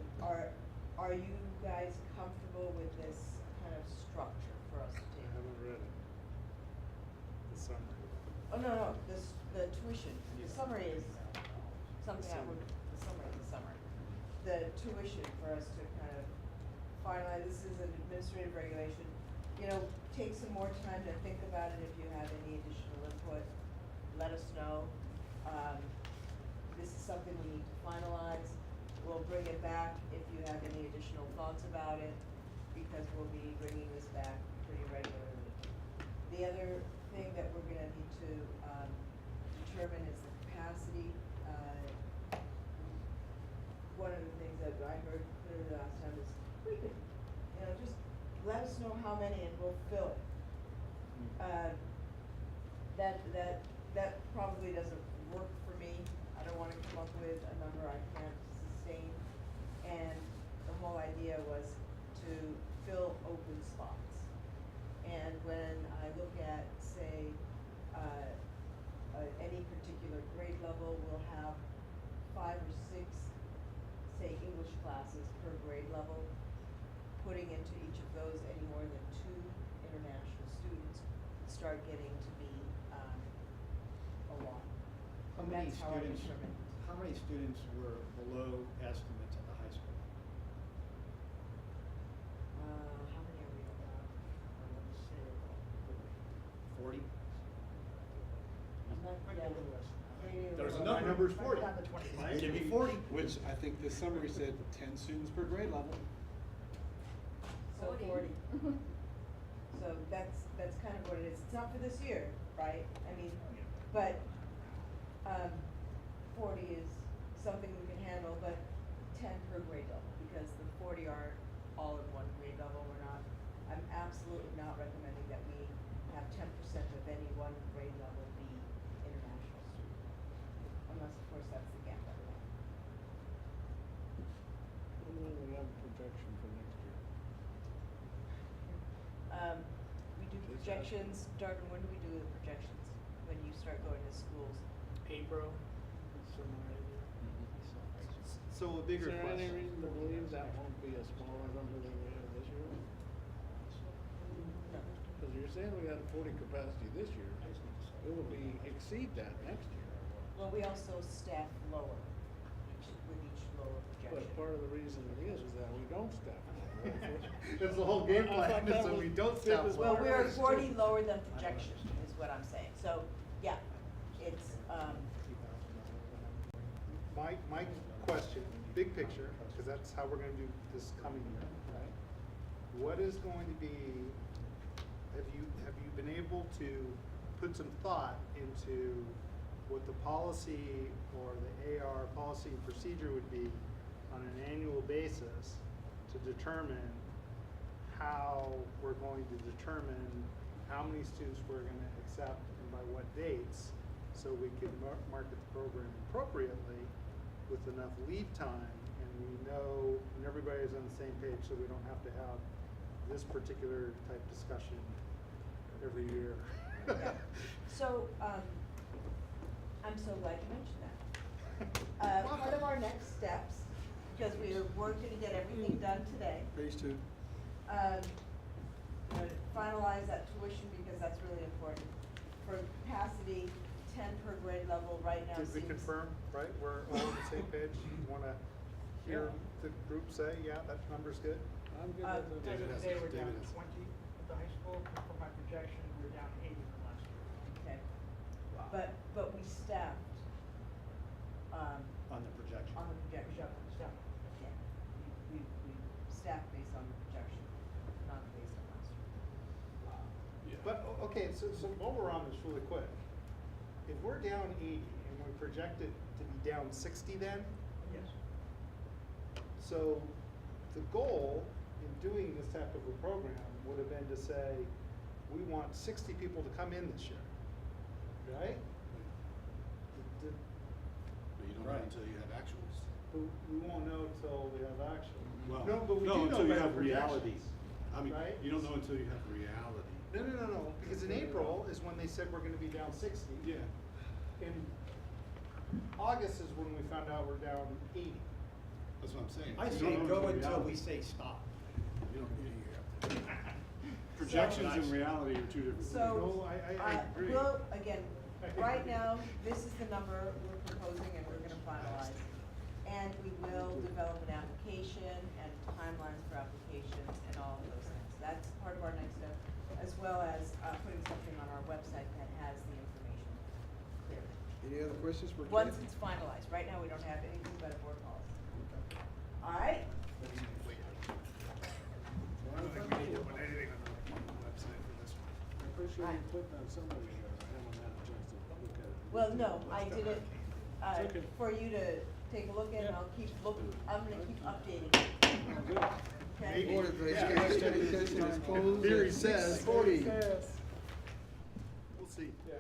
Are you guys comfortable with this kind of structure for us to I take? haven't read it. The summary. Oh, no, the tuition, the summary is something I would, the summary is the summary. The tuition for us to kind of finalize, this is an administrative regulation. You know, take some more time to think about it. If you have any additional input, let us know. This is something we need to finalize. We'll bring it back if you have any additional thoughts about it, because we'll be bringing this back pretty regularly. The other thing that we're gonna need to, determine is the capacity. One of the things that I heard clearly last time is, we could, you know, just let us know how many and we'll fill it. That probably doesn't work for me. I don't wanna come up with a number I can't sustain. And the whole idea was to fill open spots. And when I look at, say, any particular grade level, we'll have 5 or 6, say, English classes per grade level. Putting into each of those any more than 2 international students start getting to be a lot. How And many that's how I students, determine. how many students were below estimates at the high school? How many are we about? Let's say about 40? I'm not, Might be yeah. a little less than that. Maybe a There's a little number. less. My number's 40. Down to 25. Give me 40. Which I think the summary said 10 students per grade level. So 40. So that's kind of what it is. It's not for this year, right? I mean, but, 40 is something we can handle, but 10 per grade level, because the 40 aren't all in one grade level. I'm absolutely not recommending that we have 10% of any one grade level be international student. Unless, of course, that's the gap that we have. when will we have a projection for next year? We do projections. Darvin, when do we do the projections? When you start going to schools? April. So a Is bigger there question. any reason to believe that won't be a smaller number than we have this year? No. Cause you're saying we had 40 capacity this year, it will be, exceed that next year. Well, we also staff lower with each lower projection. But part of the reason it is that we don't staff. That's the whole game I thought plan, that so was we don't fit staff as Well, part we of are the 40 students. lower than projection, is what I'm saying. So, yeah, it's, My question, big picture, because that's how we're gonna do this coming year, right? What is going to be, have you been able to put some thought into what the policy or the AR policy and procedure would be on an annual basis to determine how we're going to determine how many students we're gonna accept and by what dates, so we can market the program appropriately with enough lead time, and we know, and everybody's on the same page, so we don't have to have this particular type discussion every year. Yeah. So, I'm so glad you mentioned that. Part of our next steps, because we're gonna get everything done today. Phase 2. Finalize that tuition because that's really important. For capacity, 10 per grade level right now Did we seems. confirm, right, we're all on the same page? You wanna hear the group say, yeah, that number's good? I'm good Uh, with David that. has- Today we're down David to has- 20 at the high school, and for my projection, we're down 80 from last year. Okay. But we staffed, On the projection. on the projection. Step. Yeah. We staffed based on the projection, not based on last year. But, okay, so while we're on this really quick, if we're down 80 and we project it to be down 60 then, Yes. so the goal in doing this type of a program would have been to say, we want 60 people to come in this year, right? The- But you don't know Right. until you have actuals. But we won't know till we have action. Well, No, but we do know until you by the have reality. projections, I mean, right? you don't know until you have reality. No, because in April is when they said we're gonna be down 60. Yeah. In August is when we found out we're down 80. That's what I'm saying. I You say don't know go until reality. we say stop. You don't get here. Projections and reality are two different things. So, No, I agree. we'll, again, right now, this is the number we're proposing and we're gonna finalize. And we will develop an application and timelines for applications and all of those things. That's part of our next step, as well as, putting something on our website that has the information clearly. Any other questions for Ken? Once it's finalized, right now, we don't have anything but a board policy. All right? I don't think we need to put anything on the website for this one. I appreciate you putting on some of these, I haven't had a chance to look at it. Well, no, I did it, It's okay. for you to take a look at, and Yeah. I'll keep looking, I'm gonna keep updating. Oh, good. Okay? Board of Yeah. Education session is closed Theory at says. 6:40. We'll see. Yeah.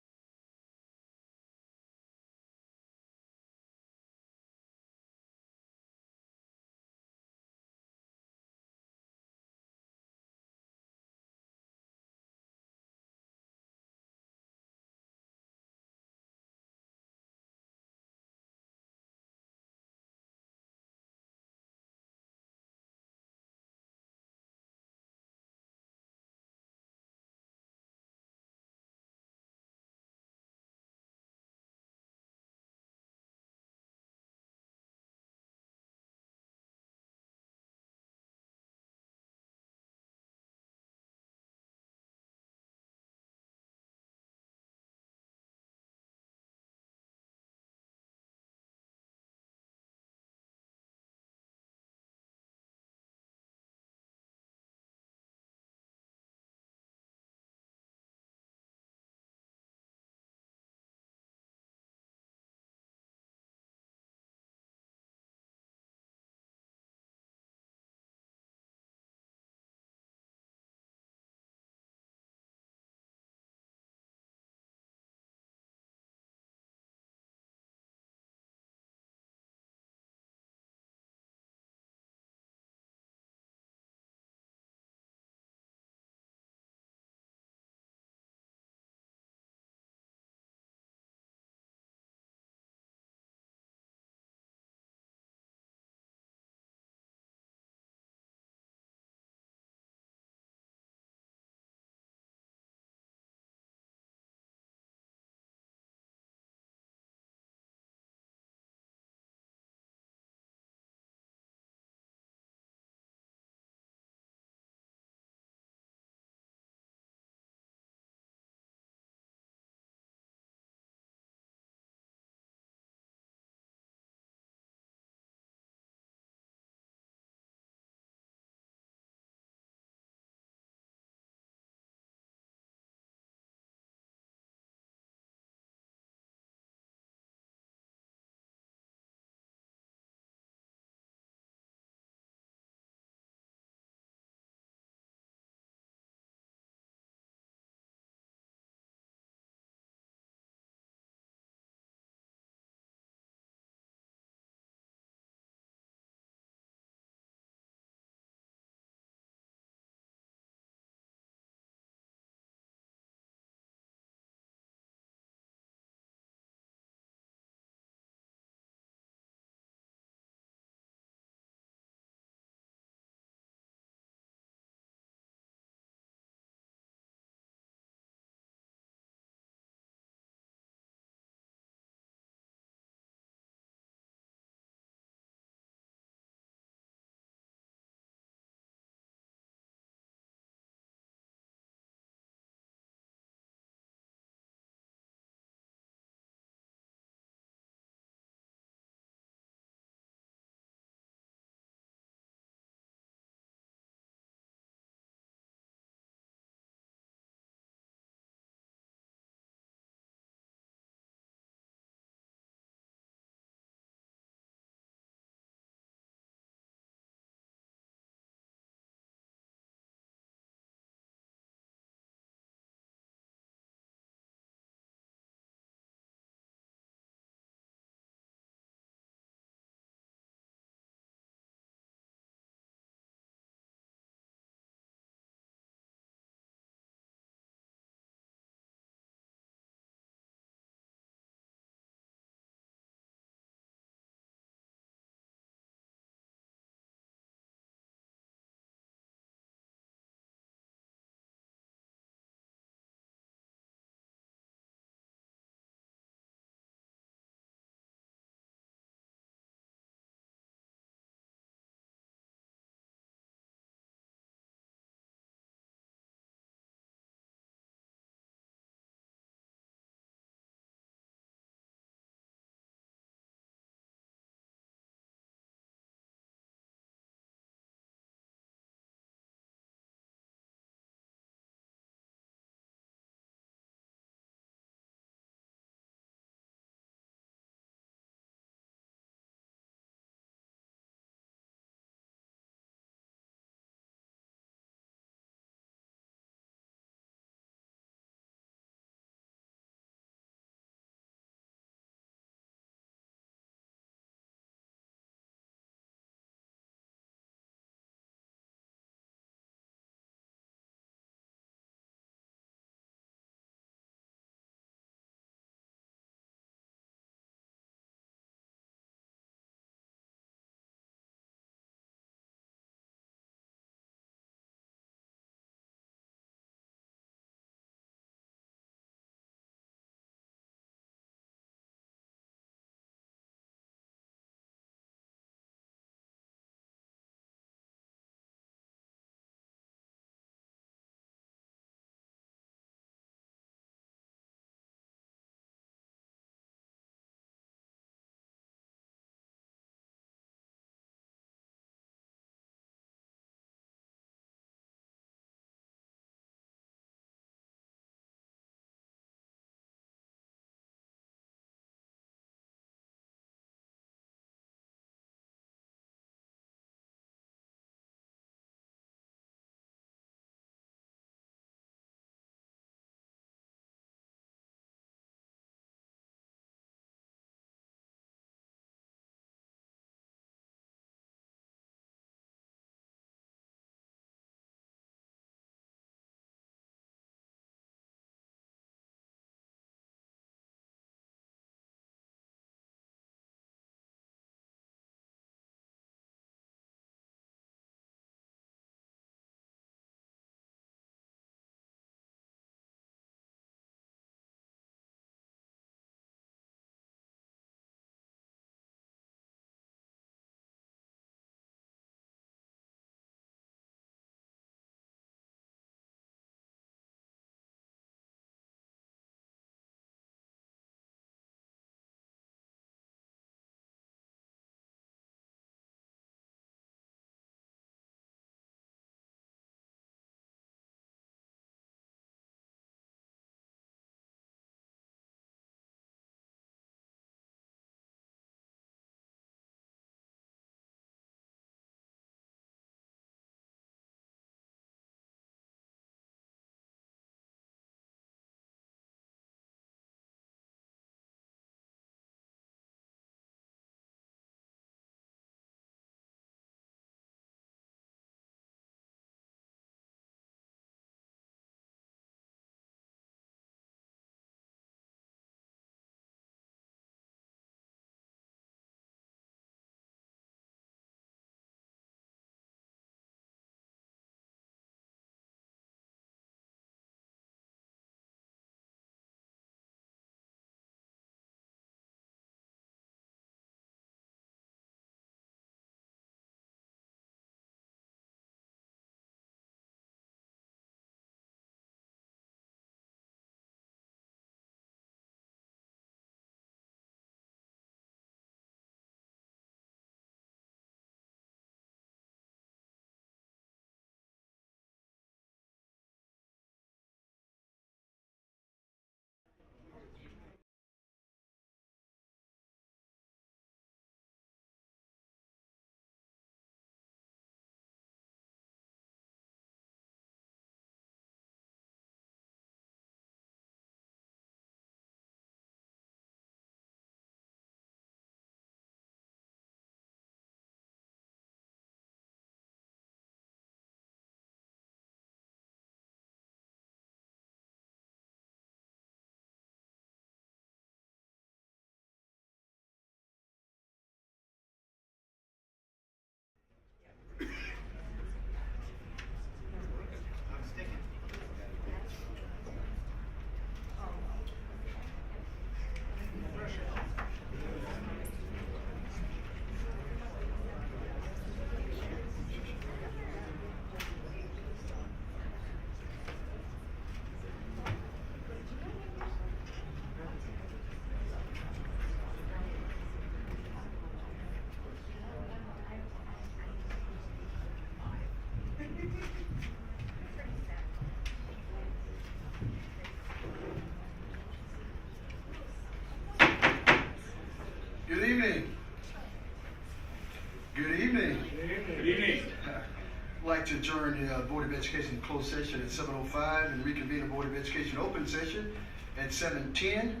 adjourn the Board of Education closed session at 7:05 and reconvene the Board of Education open session at 7:10.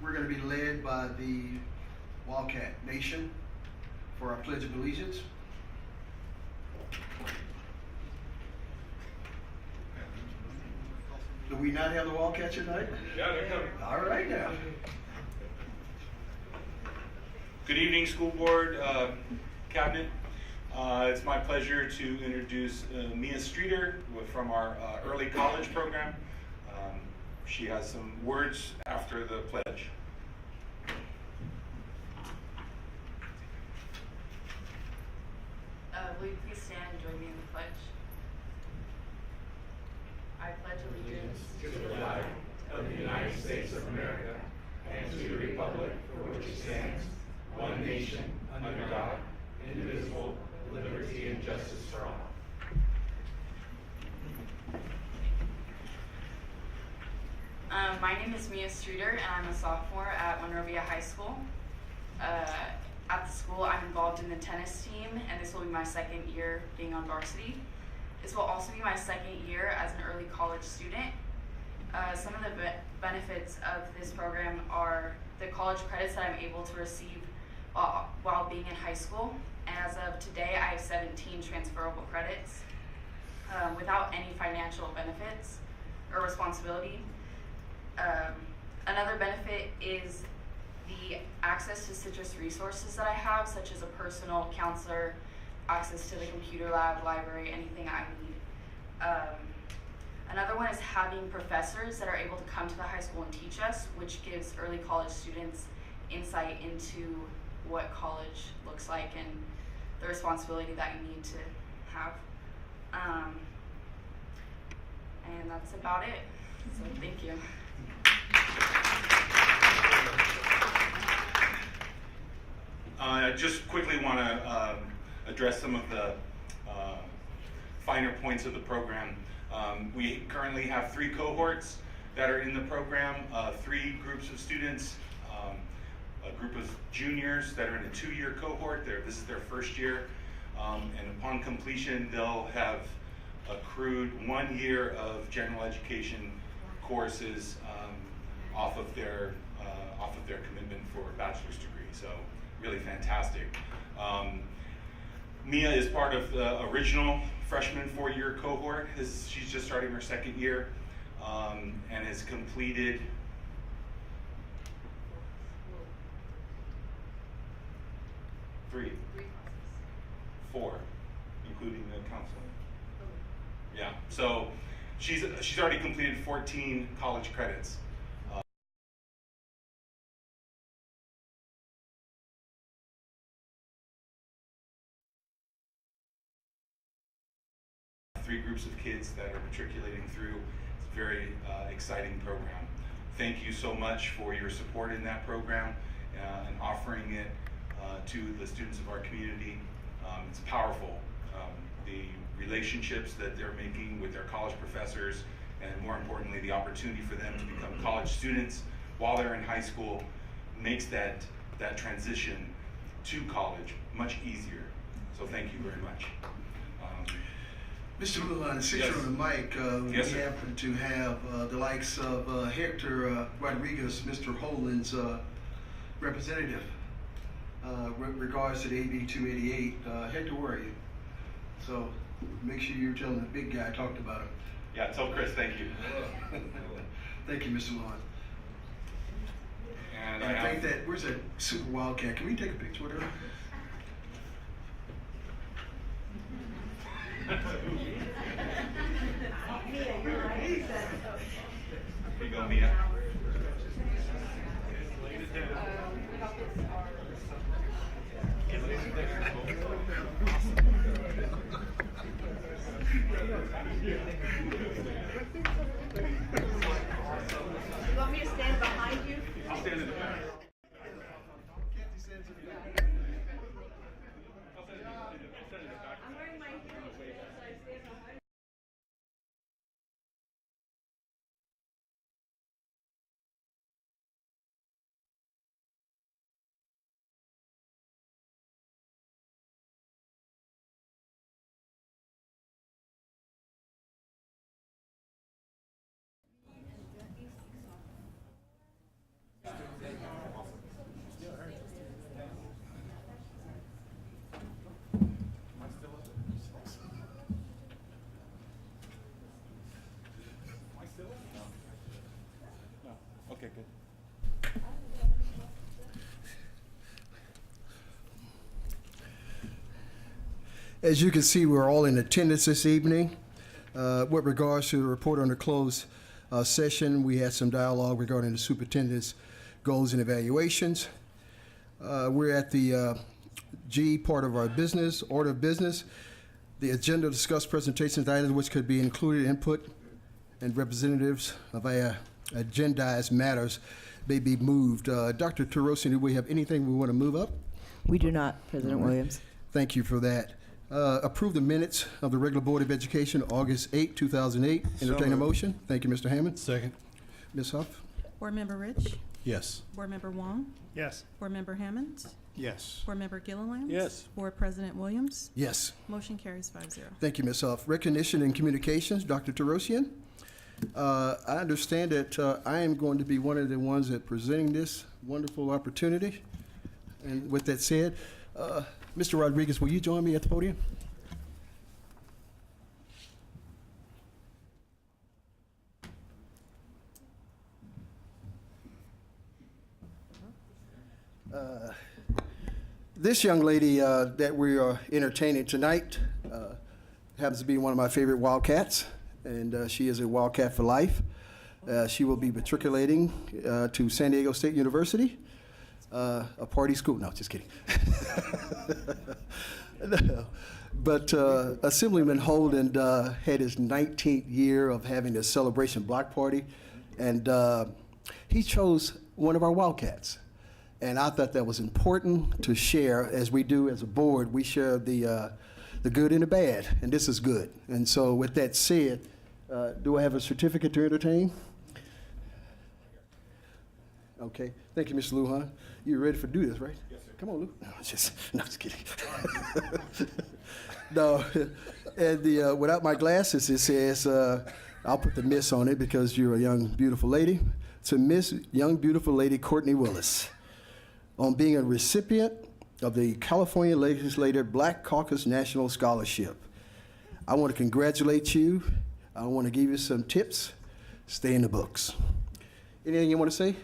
We're going to be led by the Wildcat Nation for our Pledge of Allegiance. Do we not have the Wildcats tonight? Yeah, they're coming. All right now. Good evening, school board, cabinet. It's my pleasure to introduce Mia Streeter from our early college program. She has some words after the pledge. Will you please stand and join me in the pledge? I pledge allegiance to the flag of the United States of America and to the republic for which it stands, one nation, under God, indivisible, with liberty and justice for all. My name is Mia Streeter, and I'm a sophomore at Monrovia High School. At the school, I'm involved in the tennis team, and this will be my second year being on varsity. This will also be my second year as an early college student. Some of the benefits of this program are the college credits that I'm able to receive while being in high school. And as of today, I have 17 transferable credits without any financial benefits or responsibility. Another benefit is the access to citrus resources that I have, such as a personal counselor, access to the computer lab, library, anything I need. Another one is having professors that are able to come to the high school and teach us, which gives early college students insight into what college looks like and the responsibility that you need to have. And that's about it. So thank you. I just quickly want to address some of the finer points of the program. We currently have 3 cohorts that are in the program, 3 groups of students, a group of juniors that are in a 2-year cohort. This is their first year, and upon completion, they'll have accrued 1 year of general education courses off of their commitment for a bachelor's degree. So really fantastic. Mia is part of the original freshman 4-year cohort. She's just starting her 2nd year and has completed 4, including the counseling. Yeah, so she's already completed 14 college credits. 3 groups of kids that are matriculating through. It's a very exciting program. Thank you so much for your support in that program and offering it to the students of our community. It's powerful. The relationships that they're making with their college professors, and more importantly, the opportunity for them to become college students while they're in high school makes that transition to college much easier. So thank you very much. Mr. Luan, since Yes. you're on the mic, Yes, we sir. happen to have the likes of Hector Rodriguez, Mr. Holland's representative, regards to the AB 288. Hector, where are you? So make sure you're telling the big guy I talked about him. Yeah, tell Chris thank you. Thank you, Mr. Luan. And I think that, where's that super wildcat? Can we take a picture with her? Here you go, Mia. You want me to stand behind you? I'll stand in the back. I'm wearing my hearing aids. kick it. As you can see, we're all in attendance this evening. With regards to the report on the closed session, we had some dialogue regarding the superintendent's goals and evaluations. We're at the G part of our business, order of business. The agenda discuss presentations, items which could be included, input, and representatives of agendized matters may be moved. Dr. Terosian, do we have anything we want to move up? We do not, President Williams. Thank you for that. Approve the minutes of the regular Board of Education, August 8, 2008. Entertain a motion. Thank you, Mr. Hammond. Second. Ms. Huff? Board Member Rich? Yes. Board Member Wong? Yes. Board Member Hammond? Yes. Board Member Gilliland? Yes. Board President Williams? Yes. Motion carries 5-0. Thank you, Ms. Huff. Recognition and communications, Dr. Terosian. I understand that I am going to be one of the ones that presenting this wonderful opportunity. And with that said, Mr. Rodriguez, will you join me at the podium? This young lady that we are entertaining tonight happens to be one of my favorite Wildcats, and she is a Wildcat for life. She will be matriculating to San Diego State University, a party school. No, just kidding. No. But Assemblyman Holden had his 19th year of having a celebration block party, and he chose one of our Wildcats. And I thought that was important to share, as we do as a board. We share the good and the bad, and this is good. And so with that said, do I have a certificate to entertain? Okay. Thank you, Mr. Lujan. You ready for do this, right? Yes, sir. Come on, Lou. No, just kidding. No, and without my glasses, it says, I'll put the Miss on it because you're a young, beautiful lady. To Miss Young, Beautiful Lady Courtney Willis, on being a recipient of the California Legislative Black Caucus National Scholarship. I want to congratulate you. I want to give you some tips. Stay in the books. Anything you want to say?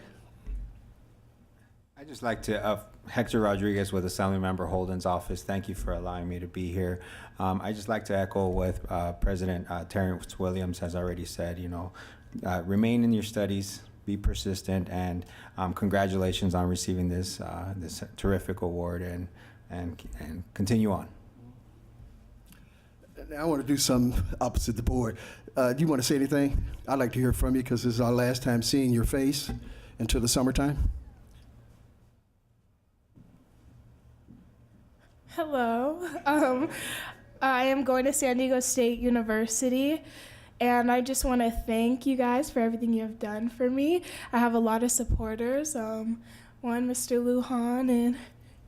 I'd just like to, Hector Rodriguez with Assemblymember Holden's office, thank you for allowing me to be here. I'd just like to echo what President Terrence Williams has already said, remain in your studies, be persistent, and congratulations on receiving this this terrific award, and continue on. I want to do some opposite the board. Do you want to say anything? I'd like to hear from you because this is our last time seeing your face until the summertime. Hello. I am going to San Diego State University, and I just want to thank you guys for everything you have done for me. I have a lot of supporters. One, Mr. Lujan and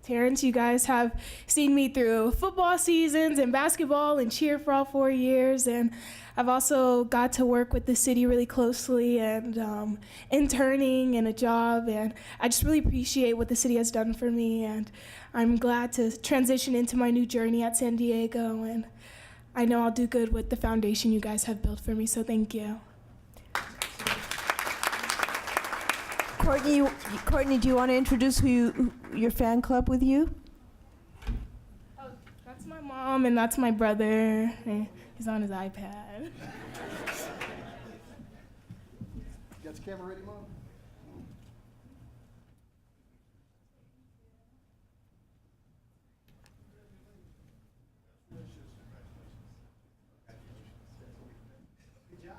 Terrence, you guys have seen me through football seasons and basketball and cheer for all 4 years, and I've also got to work with the city really closely and interning and a job, and I just really appreciate what the city has done for me, and I'm glad to transition into my new journey at San Diego, and I know I'll do good with the foundation you guys have built for me, so thank you. Courtney, do you want to introduce your fan club with you? Oh, that's my mom and that's my brother. He's on his iPad. Got the camera ready, Mom? Good job.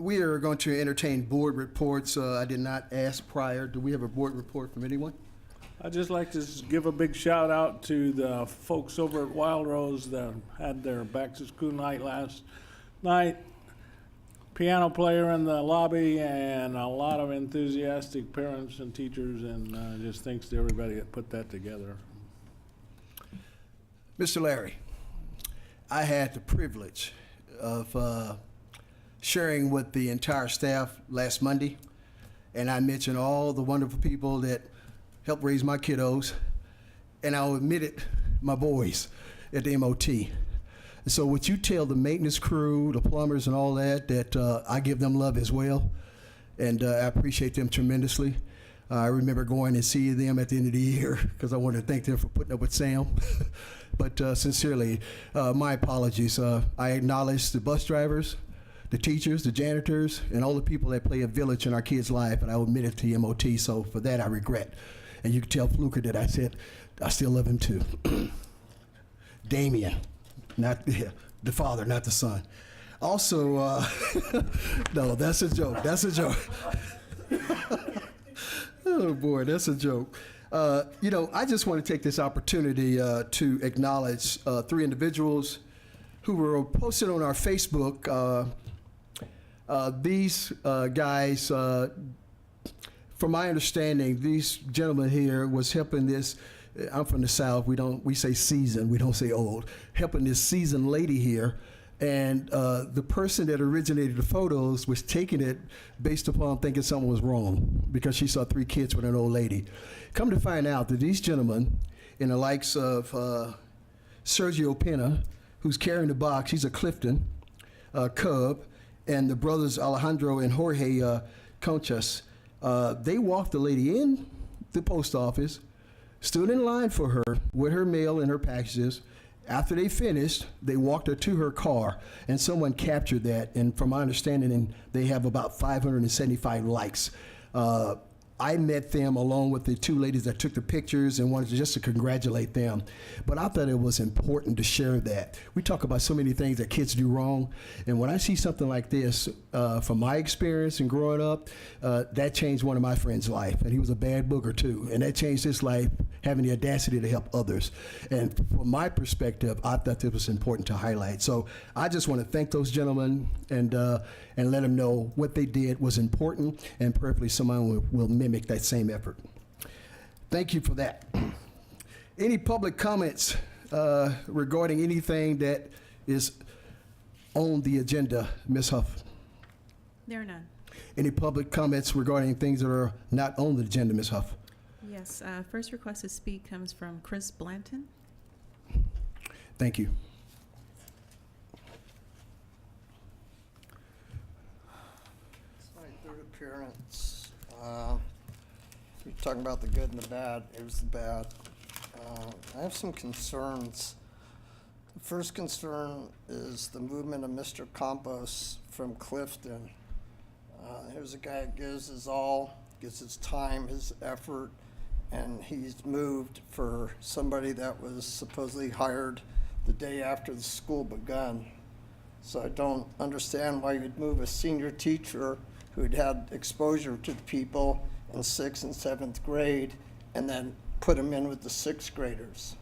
We are going to entertain board reports. I did not ask prior. Do we have a board report from anyone? I'd just like to give a big shout out to the folks over at Wild Rose that had their back to school night last night. Piano player in the lobby and a lot of enthusiastic parents and teachers, and just thanks to everybody that put that together. Mr. Larry, I had the privilege of sharing with the entire staff last Monday, and I mentioned all the wonderful people that helped raise my kiddos, and I omitted my boys at the MOT. So would you tell the maintenance crew, the plumbers and all that, that I give them love as well, and I appreciate them tremendously. I remember going and seeing them at the end of the year because I wanted to thank them for putting up with Sam. But sincerely, my apologies. I acknowledge the bus drivers, the teachers, the janitors, and all the people that play a village in our kids' life, and I omitted to MOT, so for that I regret. And you can tell Fluker that I said I still love him too. Damien, not the father, not the son. Also, no, that's a joke. That's a joke. Oh boy, that's a joke. I just want to take this opportunity to acknowledge 3 individuals who were posted on our Facebook. These guys, from my understanding, these gentlemen here was helping this. I'm from the South. We say seasoned. We don't say old. Helping this seasoned lady here. And the person that originated the photos was taking it based upon thinking something was wrong because she saw 3 kids with an old lady. Come to find out that these gentlemen, in the likes of Sergio Pena, who's carrying the box, he's a Clifton Cub, and the brothers Alejandro and Jorge Conchas, they walked the lady in the post office, stood in line for her with her mail and her packages. After they finished, they walked her to her car, and someone captured that. And from my understanding, they have about 575 likes. I met them along with the 2 ladies that took the pictures and wanted just to congratulate them. But I thought it was important to share that. We talk about so many things that kids do wrong, and when I see something like this, from my experience and growing up, that changed one of my friends' life, and he was a bad booger too, and that changed his life, having the audacity to help others. And from my perspective, I thought it was important to highlight. So I just want to thank those gentlemen and let them know what they did was important, and prayerfully someone will mimic that same effort. Thank you for that. Any public comments regarding anything that is on the agenda, Ms. Huff? There are none. Any public comments regarding things that are not on the agenda, Ms. Huff? Yes, first request to speak comes from Chris Blanton. Thank you. It's my 3rd appearance. You're talking about the good and the bad. Here's the bad. I have some concerns. The first concern is the movement of Mr. Campos from Clifton. Here's a guy that gives his all, gives his time, his effort, and he's moved for somebody that was supposedly hired the day after the school begun. So I don't understand why you'd move a senior teacher who'd had exposure to the people in 6th and 7th grade and then put him in with the 6th graders.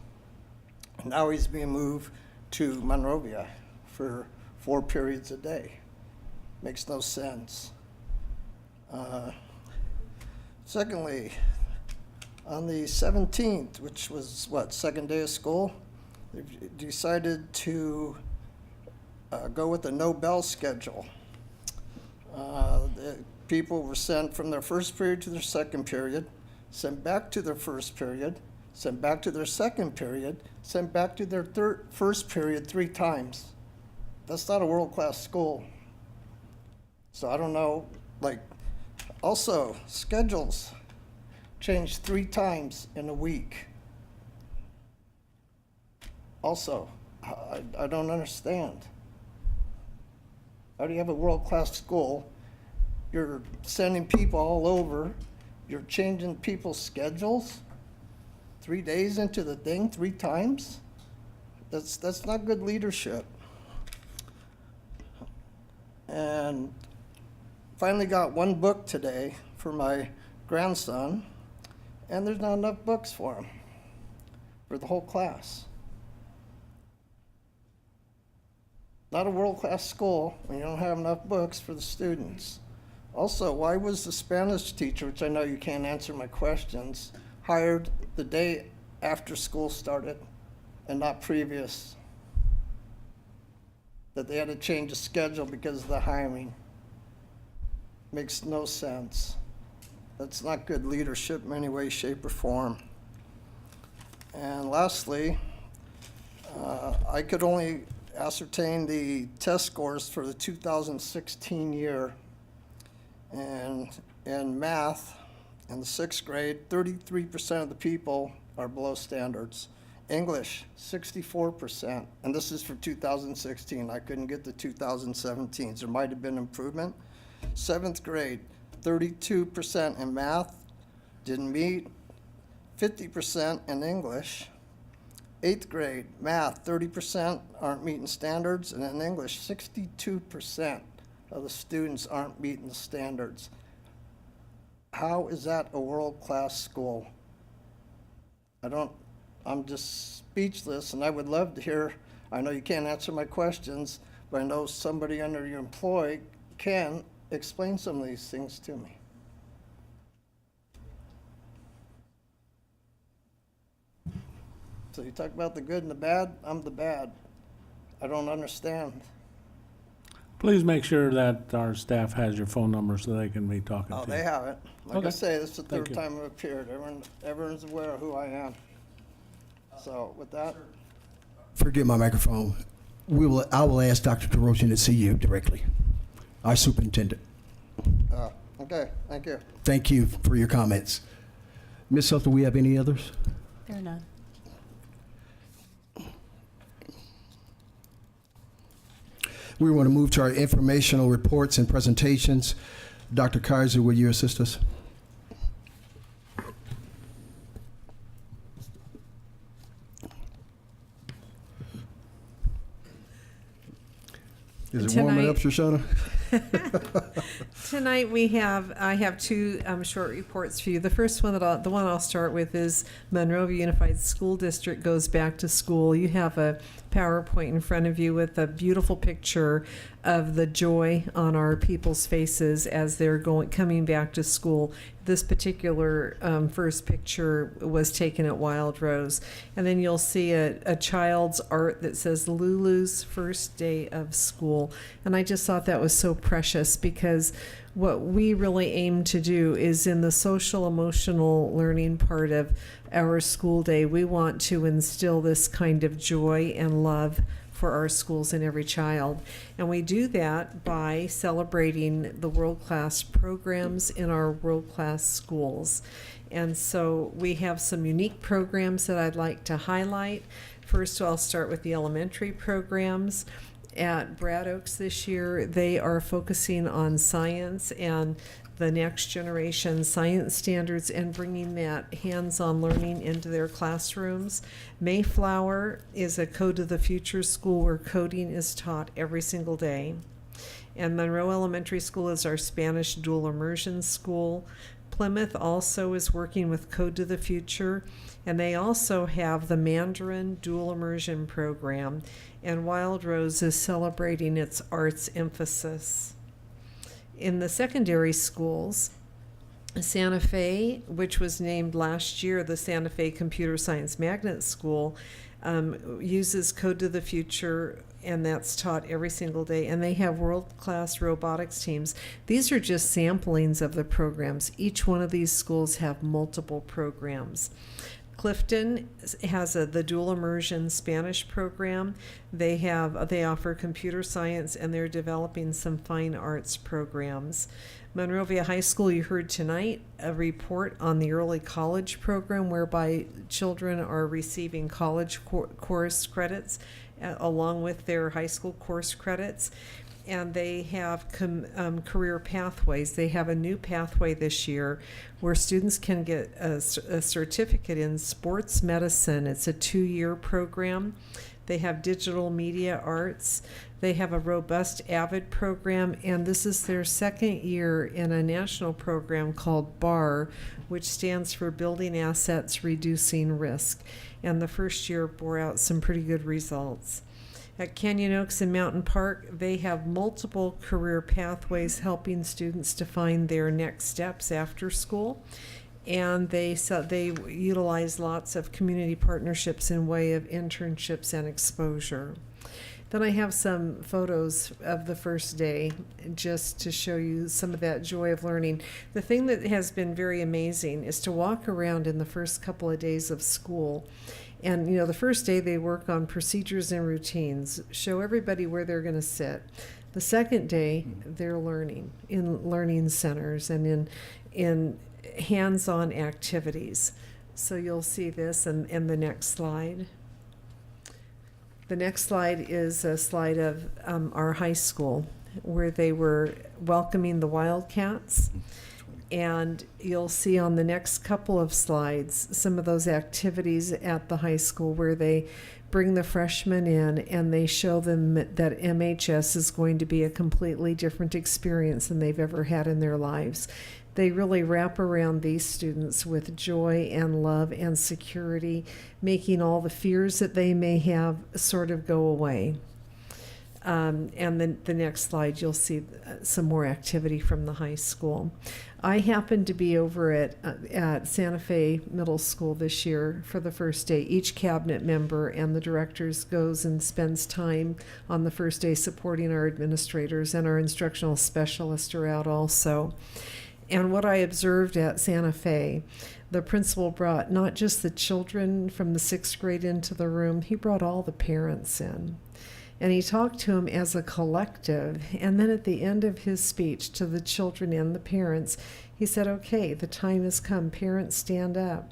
And now he's being moved to Monrovia for 4 periods a day. Makes no sense. Secondly, on the 17th, which was what, 2nd day of school, they've decided to go with the no bell schedule. The people were sent from their 1st period to their 2nd period, sent back to their 1st period, sent back to their 2nd period, sent back to their 1st period 3 times. That's not a world-class school. So I don't know, also, schedules changed 3 times in a week. Also, I don't understand. How do you have a world-class school? You're sending people all over. You're changing people's schedules 3 days into the thing 3 times? That's not good leadership. And finally got one book today for my grandson, and there's not enough books for him, for the whole class. Not a world-class school when you don't have enough books for the students. Also, why was the Spanish teacher, which I know you can't answer my questions, hired the day after school started and not previous? That they had to change the schedule because of the hiring. Makes no sense. That's not good leadership in any way, shape, or form. And lastly, I could only ascertain the test scores for the 2016 year. And in math, in the 6th grade, 33% of the people are below standards. English, 64%, and this is for 2016. I couldn't get the 2017s. There might have been improvement. 7th grade, 32% in math, didn't meet. 50% in English. 8th grade, math, 30% aren't meeting standards, and in English, 62% of the students aren't meeting the standards. How is that a world-class school? I'm just speechless, and I would love to hear, I know you can't answer my questions, but I know somebody under your employ can explain some of these things to me. So you talk about the good and the bad, I'm the bad. I don't understand. Please make sure that our staff has your phone number so they can be talking to you. Oh, they have it. Like I Okay. say, this is the Thank third you. time I've appeared. Everyone's aware of who I am. So with that, Forget my microphone. I will ask Dr. Terosian to see you directly, our superintendent. okay, thank you. Thank you for your comments. Ms. Sutton, do we have any others? There are none. We want to move to our informational reports and presentations. Dr. Kaiser, will you assist us? Is it warming up, Shoshana? Tonight I have two short reports for you. The first one the one I'll start with is Monrovia Unified School District goes back to school. You have a PowerPoint in front of you with a beautiful picture of the joy on our people's faces as they're coming back to school. This particular first picture was taken at Wild Rose. And then you'll see a child's art that says Lulu's first day of school. And I just thought that was so precious because what we really aim to do is in the social emotional learning part of our school day, we want to instill this kind of joy and love for our schools and every child. And we do that by celebrating the world-class programs in our world-class schools. And so we have some unique programs that I'd like to highlight. First, I'll start with the elementary programs. At Brad Oaks this year, they are focusing on science and the next generation science standards and bringing that hands-on learning into their classrooms. Mayflower is a Code of the Future school where coding is taught every single day. And Monroe Elementary School is our Spanish dual immersion school. Plymouth also is working with Code to the Future, and they also have the Mandarin dual immersion program, and Wild Rose is celebrating its arts emphasis. In the secondary schools, Santa Fe, which was named last year the Santa Fe Computer Science Magnet School, uses Code to the Future, and that's taught every single day. And they have world-class robotics teams. These are just samplings of the programs. Each one of these schools have multiple programs. Clifton has the dual immersion Spanish program. They offer computer science, and they're developing some fine arts programs. Monrovia High School, you heard tonight a report on the early college program whereby children are receiving college course credits along with their high school course credits. And they have career pathways. They have a new pathway this year where students can get a certificate in sports medicine. It's a 2-year program. They have digital media arts. They have a robust AVID program, and this is their second year in a national program called BAR, which stands for Building Assets, Reducing Risk. And the first year bore out some pretty good results. At Canyon Oaks and Mountain Park, they have multiple career pathways helping students to find their next steps after school. And they utilize lots of community partnerships in way of internships and exposure. Then I have some photos of the first day just to show you some of that joy of learning. The thing that has been very amazing is to walk around in the first couple of days of school. And, you know, the first day they work on procedures and routines, show everybody where they're going to sit. The second day, they're learning in learning centers and in hands-on activities. So you'll see this in the next slide. The next slide is a slide of our high school where they were welcoming the Wildcats. And you'll see on the next couple of slides some of those activities at the high school where they bring the freshmen in and they show them that MHS is going to be a completely different experience than they've ever had in their lives. They really wrap around these students with joy and love and security, making all the fears that they may have sort of go away. And then the next slide, you'll see some more activity from the high school. I happened to be over at Santa Fe Middle School this year for the first day. Each cabinet member and the directors goes and spends time on the first day supporting our administrators, and our instructional specialists are out also. And what I observed at Santa Fe, the principal brought not just the children from the 6th grade into the room, he brought all the parents in. And he talked to them as a collective. And then at the end of his speech to the children and the parents, he said, okay, the time has come. Parents, stand up.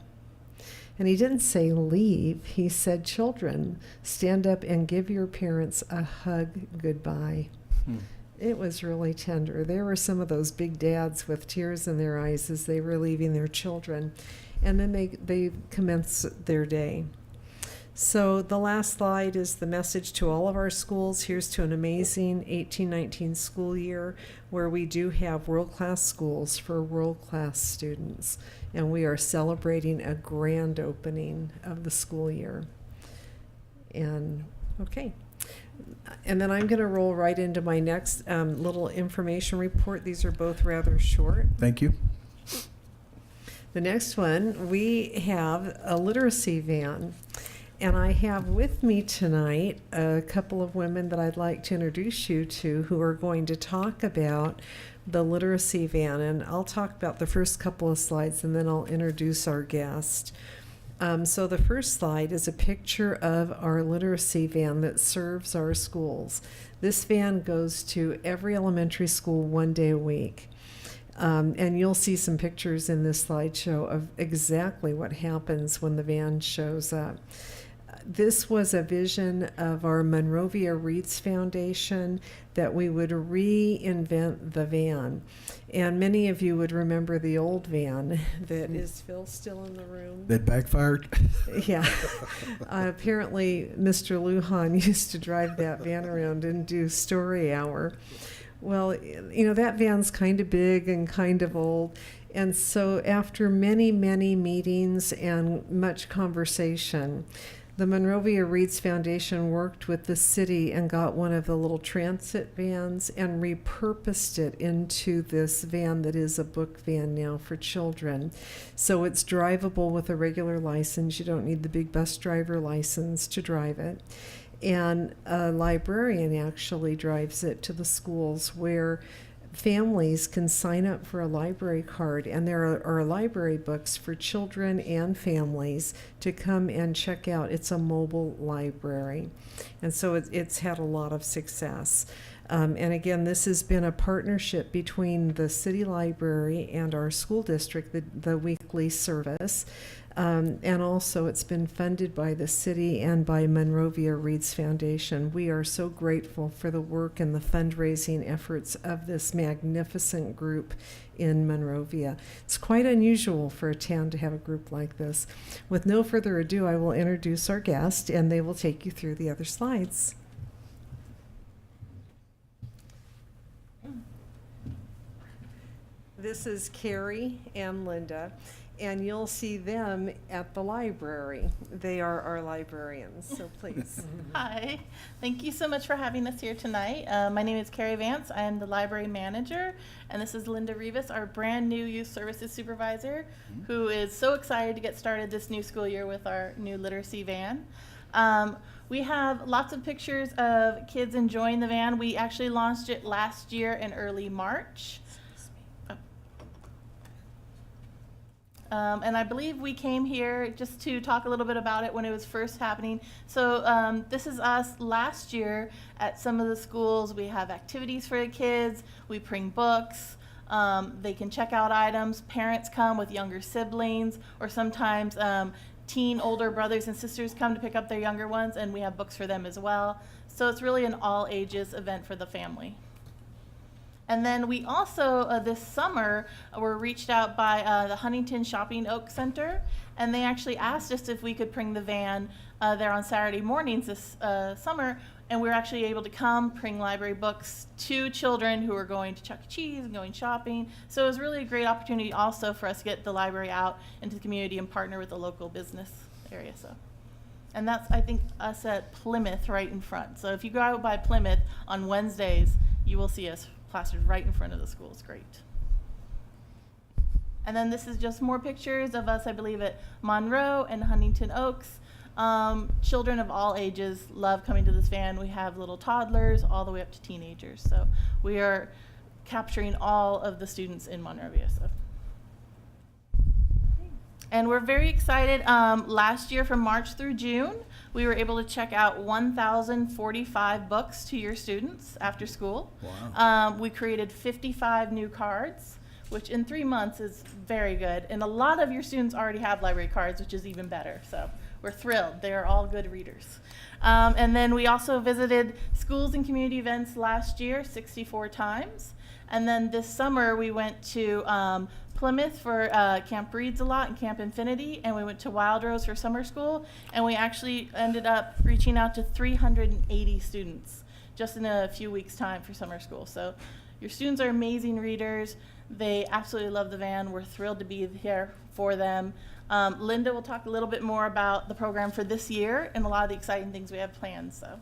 And he didn't say leave. He said, children, stand up and give your parents a hug goodbye. It was really tender. There were some of those big dads with tears in their eyes as they were leaving their children. And then they commenced their day. So the last slide is the message to all of our schools. Here's to an amazing 18-19 school year where we do have world-class schools for world-class students. And we are celebrating a grand opening of the school year. And okay. And then I'm going to roll right into my next little information report. These are both rather short. Thank you. The next one, we have a literacy van. And I have with me tonight a couple of women that I'd like to introduce you to who are going to talk about the literacy van. And I'll talk about the first couple of slides and then I'll introduce our guest. So the first slide is a picture of our literacy van that serves our schools. This van goes to every elementary school 1 day a week. And you'll see some pictures in this slideshow of exactly what happens when the van shows up. This was a vision of our Monrovia Reeds Foundation that we would reinvent the van. And many of you would remember the old van that is Phil still in the room? That backfired? Yeah. Apparently, Mr. Lujan used to drive that van around and do story hour. Well, you know, that van's kind of big and kind of old. And so after many, many meetings and much conversation, the Monrovia Reeds Foundation worked with the city and got one of the little transit vans and repurposed it into this van that is a book van now for children. So it's drivable with a regular license. You don't need the big bus driver license to drive it. And a librarian actually drives it to the schools where families can sign up for a library card, and there are library books for children and families to come and check out. It's a mobile library, and so it's had a lot of success. And again, this has been a partnership between the city library and our school district, the weekly service. And also, it's been funded by the city and by Monrovia Reads Foundation. We are so grateful for the work and the fundraising efforts of this magnificent group in Monrovia. It's quite unusual for a town to have a group like this. With no further ado, I will introduce our guest, and they will take you through the other slides. This is Carrie and Linda, and you'll see them at the library. They are our librarians, so please. Hi, thank you so much for having us here tonight. My name is Carrie Vance. I am the library manager, and this is Linda Rivas, our brand new youth services supervisor, who is so excited to get started this new school year with our new literacy van. We have lots of pictures of kids enjoying the van. We actually launched it last year in early March. And I believe we came here just to talk a little bit about it when it was first happening. So this is us last year at some of the schools. We have activities for the kids. We bring books. They can check out items. Parents come with younger siblings, or sometimes teen older brothers and sisters come to pick up their younger ones, and we have books for them as well. So it's really an all ages event for the family. And then we also, this summer, were reached out by the Huntington Shopping Oak Center, and they actually asked us if we could bring the van there on Saturday mornings this summer, and we were actually able to come bring library books to children who were going to Chuck E. Cheese and going shopping. So it was really a great opportunity also for us to get the library out into the community and partner with the local business area. And that's, I think, us at Plymouth right in front. So if you go out by Plymouth on Wednesdays, you will see us plastered right in front of the school. It's great. And then this is just more pictures of us, I believe, at Monroe and Huntington Oaks. Children of all ages love coming to this van. We have little toddlers all the way up to teenagers. So we are capturing all of the students in Monrovia. And we're very excited. Last year from March through June, we were able to check out 1,045 books to your students after school. Wow. We created 55 new cards, which in 3 months is very good. And a lot of your students already have library cards, which is even better. So we're thrilled. They are all good readers. And then we also visited schools and community events last year 64 times. And then this summer we went to Plymouth for Camp Reads a Lot and Camp Infinity, and we went to Wild Rose for summer school, and we actually ended up reaching out to 380 students just in a few weeks' time for summer school. So your students are amazing readers. They absolutely love the van. We're thrilled to be here for them. Linda will talk a little bit more about the program for this year and a lot of the exciting things we have planned. So.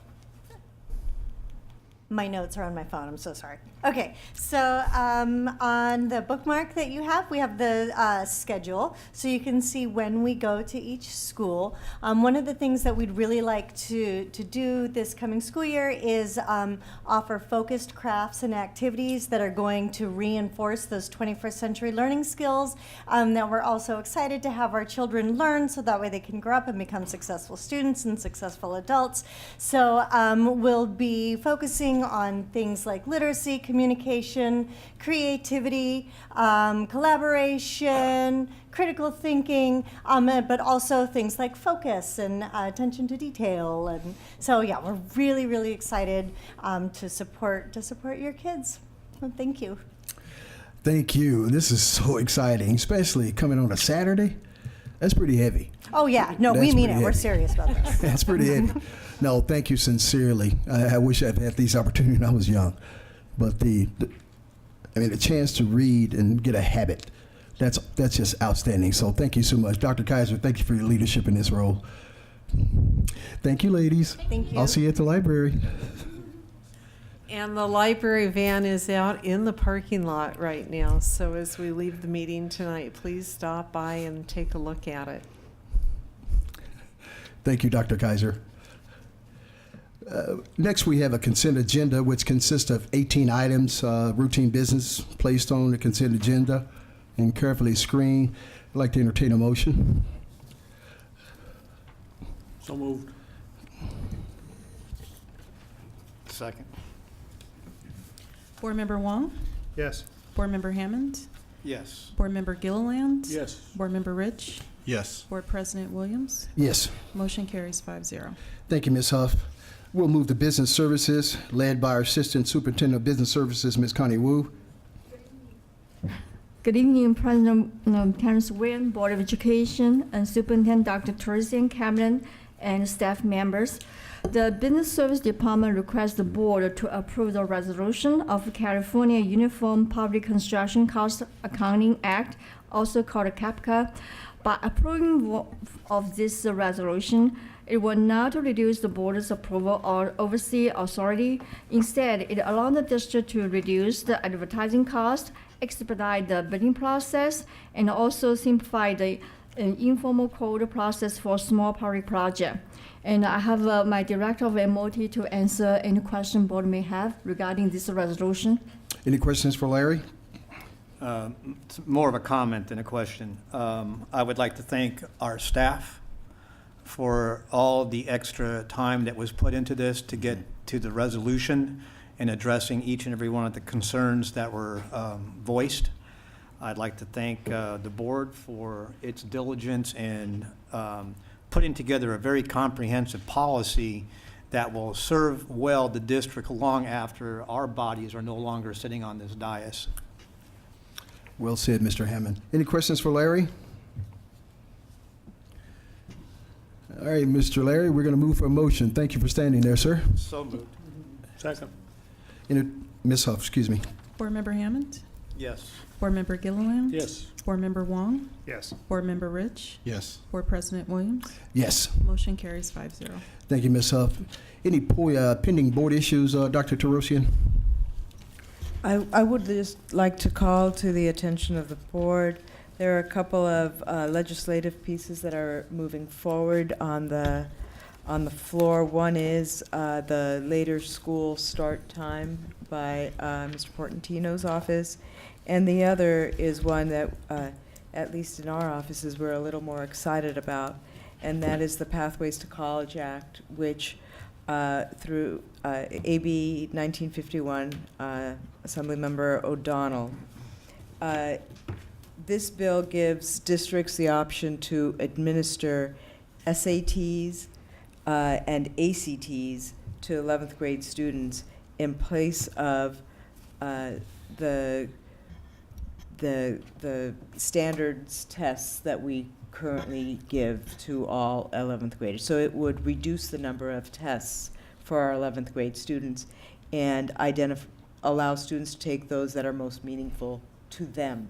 My notes are on my phone. I'm so sorry. Okay, so on the bookmark that you have, we have the schedule, so you can see when we go to each school. One of the things that we'd really like to do this coming school year is offer focused crafts and activities that are going to reinforce those 21st century learning skills that we're also excited to have our children learn, so that way they can grow up and become successful students and successful adults. So we'll be focusing on things like literacy, communication, creativity, collaboration, critical thinking, but also things like focus and attention to detail. And so, yeah, we're really, really excited to support your kids. Well, thank you. Thank you. This is so exciting, especially coming on a Saturday. That's pretty heavy. Oh, yeah. No, we mean it. We're serious about this. That's pretty heavy. No, thank you sincerely. I wish I'd had these opportunities when I was young. But the chance to read and get a habit, that's just outstanding. So thank you so much. Dr. Kaiser, thank you for your leadership in this role. Thank you, ladies. Thank you. I'll see you at the library. And the library van is out in the parking lot right now. So as we leave the meeting tonight, please stop by and take a look at it. Thank you, Dr. Kaiser. Next, we have a consent agenda, which consists of 18 items, routine business placed on the consent agenda and carefully screened. I'd like to entertain a motion. So moved. Second. Board Member Wong? Yes. Board Member Hammond? Yes. Board Member Gilliland? Yes. Board Member Rich? Yes. Board President Williams? Yes. Motion carries 5-0. Thank you, Ms. Huff. We'll move to business services, led by our Assistant Superintendent of Business Services, Ms. Connie Wu. Good evening, President Terrence Williams, Board of Education, and Superintendent Dr. Teresian Cameron, and staff members. The Business Service Department requests the board to approve the resolution of California Uniform Public Construction Cost Accounting Act, also called CAPCA. By approving of this resolution, it will not reduce the board's approval or oversight authority. Instead, it allows the district to reduce the advertising cost, expedite the bidding process, and also simplify the informal code process for small public project. And I have my Director of MOT to answer any question board may have regarding this resolution. Any questions for Larry? It's more of a comment than a question. I would like to thank our staff for all the extra time that was put into this to get to the resolution and addressing each and every one of the concerns that were voiced. I'd like to thank the board for its diligence in putting together a very comprehensive policy that will serve well the district long after our bodies are no longer sitting on this dais. Well said, Mr. Hammond. Any questions for Larry? All right, Mr. Larry, we're going to move for a motion. Thank you for standing there, sir. So moved. Second. Ms. Huff, excuse me. Board Member Hammond? Yes. Board Member Gilliland? Yes. Board Member Wong? Yes. Board Member Rich? Yes. Board President Williams? Yes. Motion carries 5-0. Thank you, Ms. Huff. Any pending board issues, Dr. Terosian? I would just like to call to the attention of the board. There are a couple of legislative pieces that are moving forward on the floor. One is the later school start time by Mr. Portantino's office, and the other is one that, at least in our offices, we're a little more excited about, and that is the Pathways to College Act, which through AB 1951, Assemblymember O'Donnell. This bill gives districts the option to administer SATs and ACTs to 11th grade students in place of the standards tests that we currently give to all 11th graders. So it would reduce the number of tests for our 11th grade students and allow students to take those that are most meaningful to them.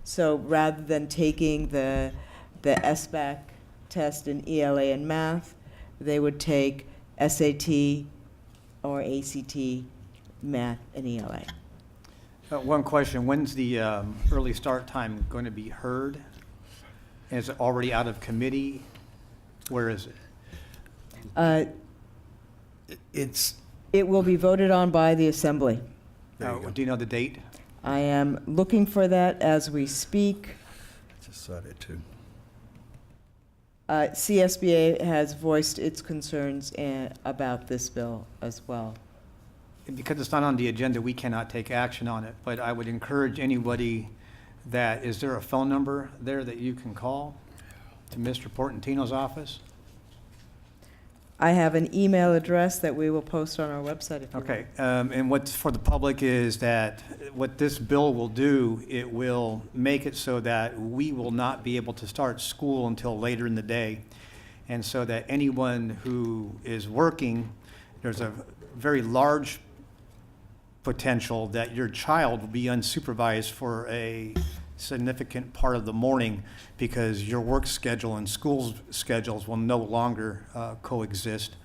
So rather than taking the SBAC test in ELA and math, they would take SAT or ACT, math, and ELA. One question, when's the early start time going to be heard? Is it already out of committee? Where is it? It will be voted on by the Assembly. Do you know the date? I am looking for that as we speak. I just saw that too. CSBA has voiced its concerns about this bill as well. Because it's not on the agenda, we cannot take action on it, but I would encourage anybody is there a phone number there that you can call to Mr. Portantino's office? I have an email address that we will post on our website if you Okay, and what's for the public is that what this bill will do, it will make it so that we will not be able to start school until later in the day. And so that anyone who is working, there's a very large potential that your child will be unsupervised for a significant part of the morning because your work schedule and school schedules will no longer coexist.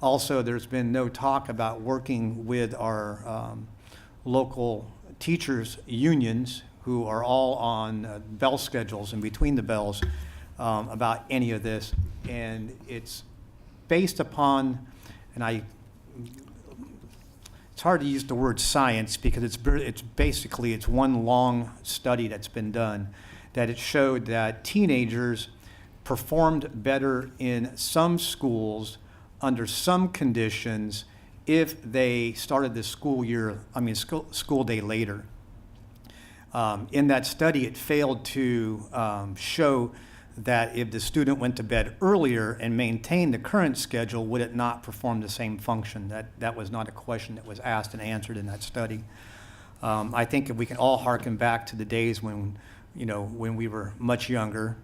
Also, there's been no talk about working with our local teachers' unions who are all on bell schedules and between the bells about any of this. And it's based upon, and it's hard to use the word science because it's basically one long study that's been done that it showed that teenagers performed better in some schools under some conditions if they started the school day later. In that study, it failed to show that if the student went to bed earlier and maintained the current schedule, would it not perform the same function? That was not a question that was asked and answered in that study. I think if we can all hearken back to the days when, when we were much younger,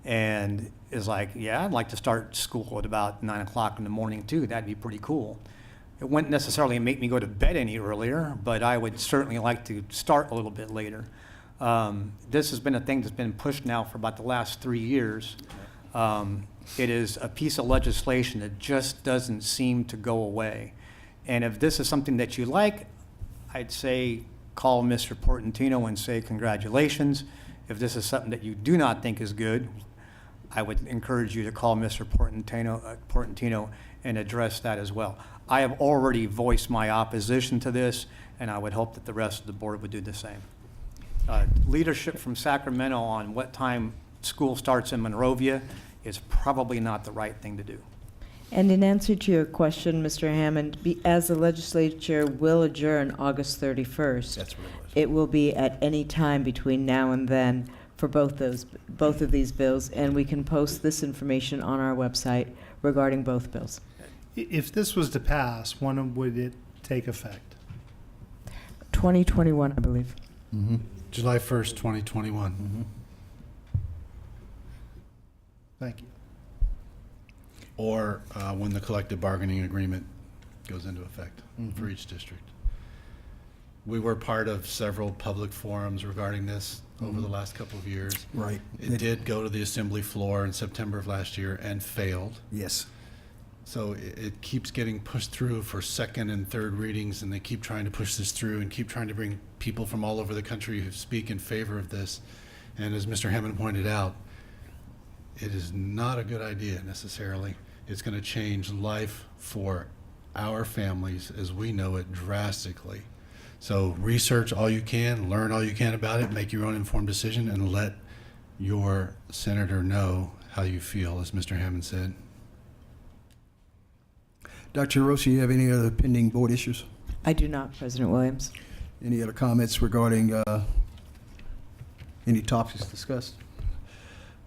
and is like, yeah, I'd like to start school at about 9 o'clock in the morning too. That'd be pretty cool. It wouldn't necessarily make me go to bed any earlier, but I would certainly like to start a little bit later. This has been a thing that's been pushed now for about the last 3 years. It is a piece of legislation that just doesn't seem to go away. And if this is something that you like, I'd say call Mr. Portantino and say congratulations. If this is something that you do not think is good, I would encourage you to call Mr. Portantino and address that as well. I have already voiced my opposition to this, and I would hope that the rest of the board would do the same. Leadership from Sacramento on what time school starts in Monrovia is probably not the right thing to do. And in answer to your question, Mr. Hammond, as the legislature will adjourn August 31st, That's what it was. it will be at any time between now and then for both of these bills, and we can post this information on our website regarding both bills. If this was to pass, when would it take effect? 2021, I believe. Mm-hmm. July 1st, 2021. Mm-hmm. Thank you. Or when the collective bargaining agreement goes into effect for each district. We were part of several public forums regarding this over the last couple of years. Right. It did go to the assembly floor in September of last year and failed. Yes. So it keeps getting pushed through for second and third readings, and they keep trying to push this through and keep trying to bring people from all over the country who speak in favor of this. And as Mr. Hammond pointed out, it is not a good idea necessarily. It's going to change life for our families as we know it drastically. So research all you can, learn all you can about it, make your own informed decision, and let your senator know how you feel, as Mr. Hammond said. Dr. Rossi, you have any other pending board issues? I do not, President Williams. Any other comments regarding any topics discussed?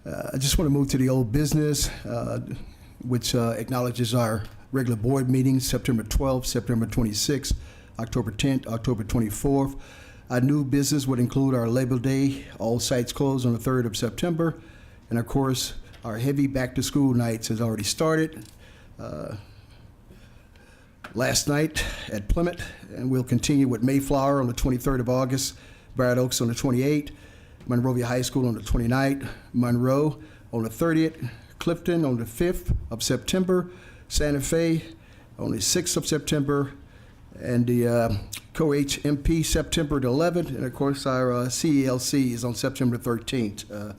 I just want to move to the old business, which acknowledges our regular board meetings, September 12th, September 26th, October 10th, October 24th. Our new business would include our Labor Day, all sites closed on the 3rd of September. And of course, our heavy back-to-school nights has already started. Last night at Plymouth, and we'll continue with Mayflower on the 23rd of August, Barrett Oaks on the 28th, Monrovia High School on the 29th, Monroe on the 30th, Clifton on the 5th of September, Santa Fe on the 6th of September, and the Co-HMP September the 11th, and of course our CELC is on September 13th.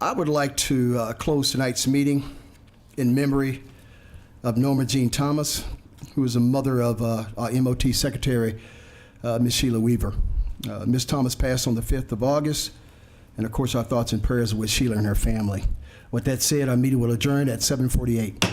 I would like to close tonight's meeting in memory of Norma Jean Thomas, who was the mother of our MOT Secretary, Ms. Sheila Weaver. Ms. Thomas passed on the 5th of August, and of course our thoughts and prayers are with Sheila and her family. With that said, our meeting will adjourn at 7:48.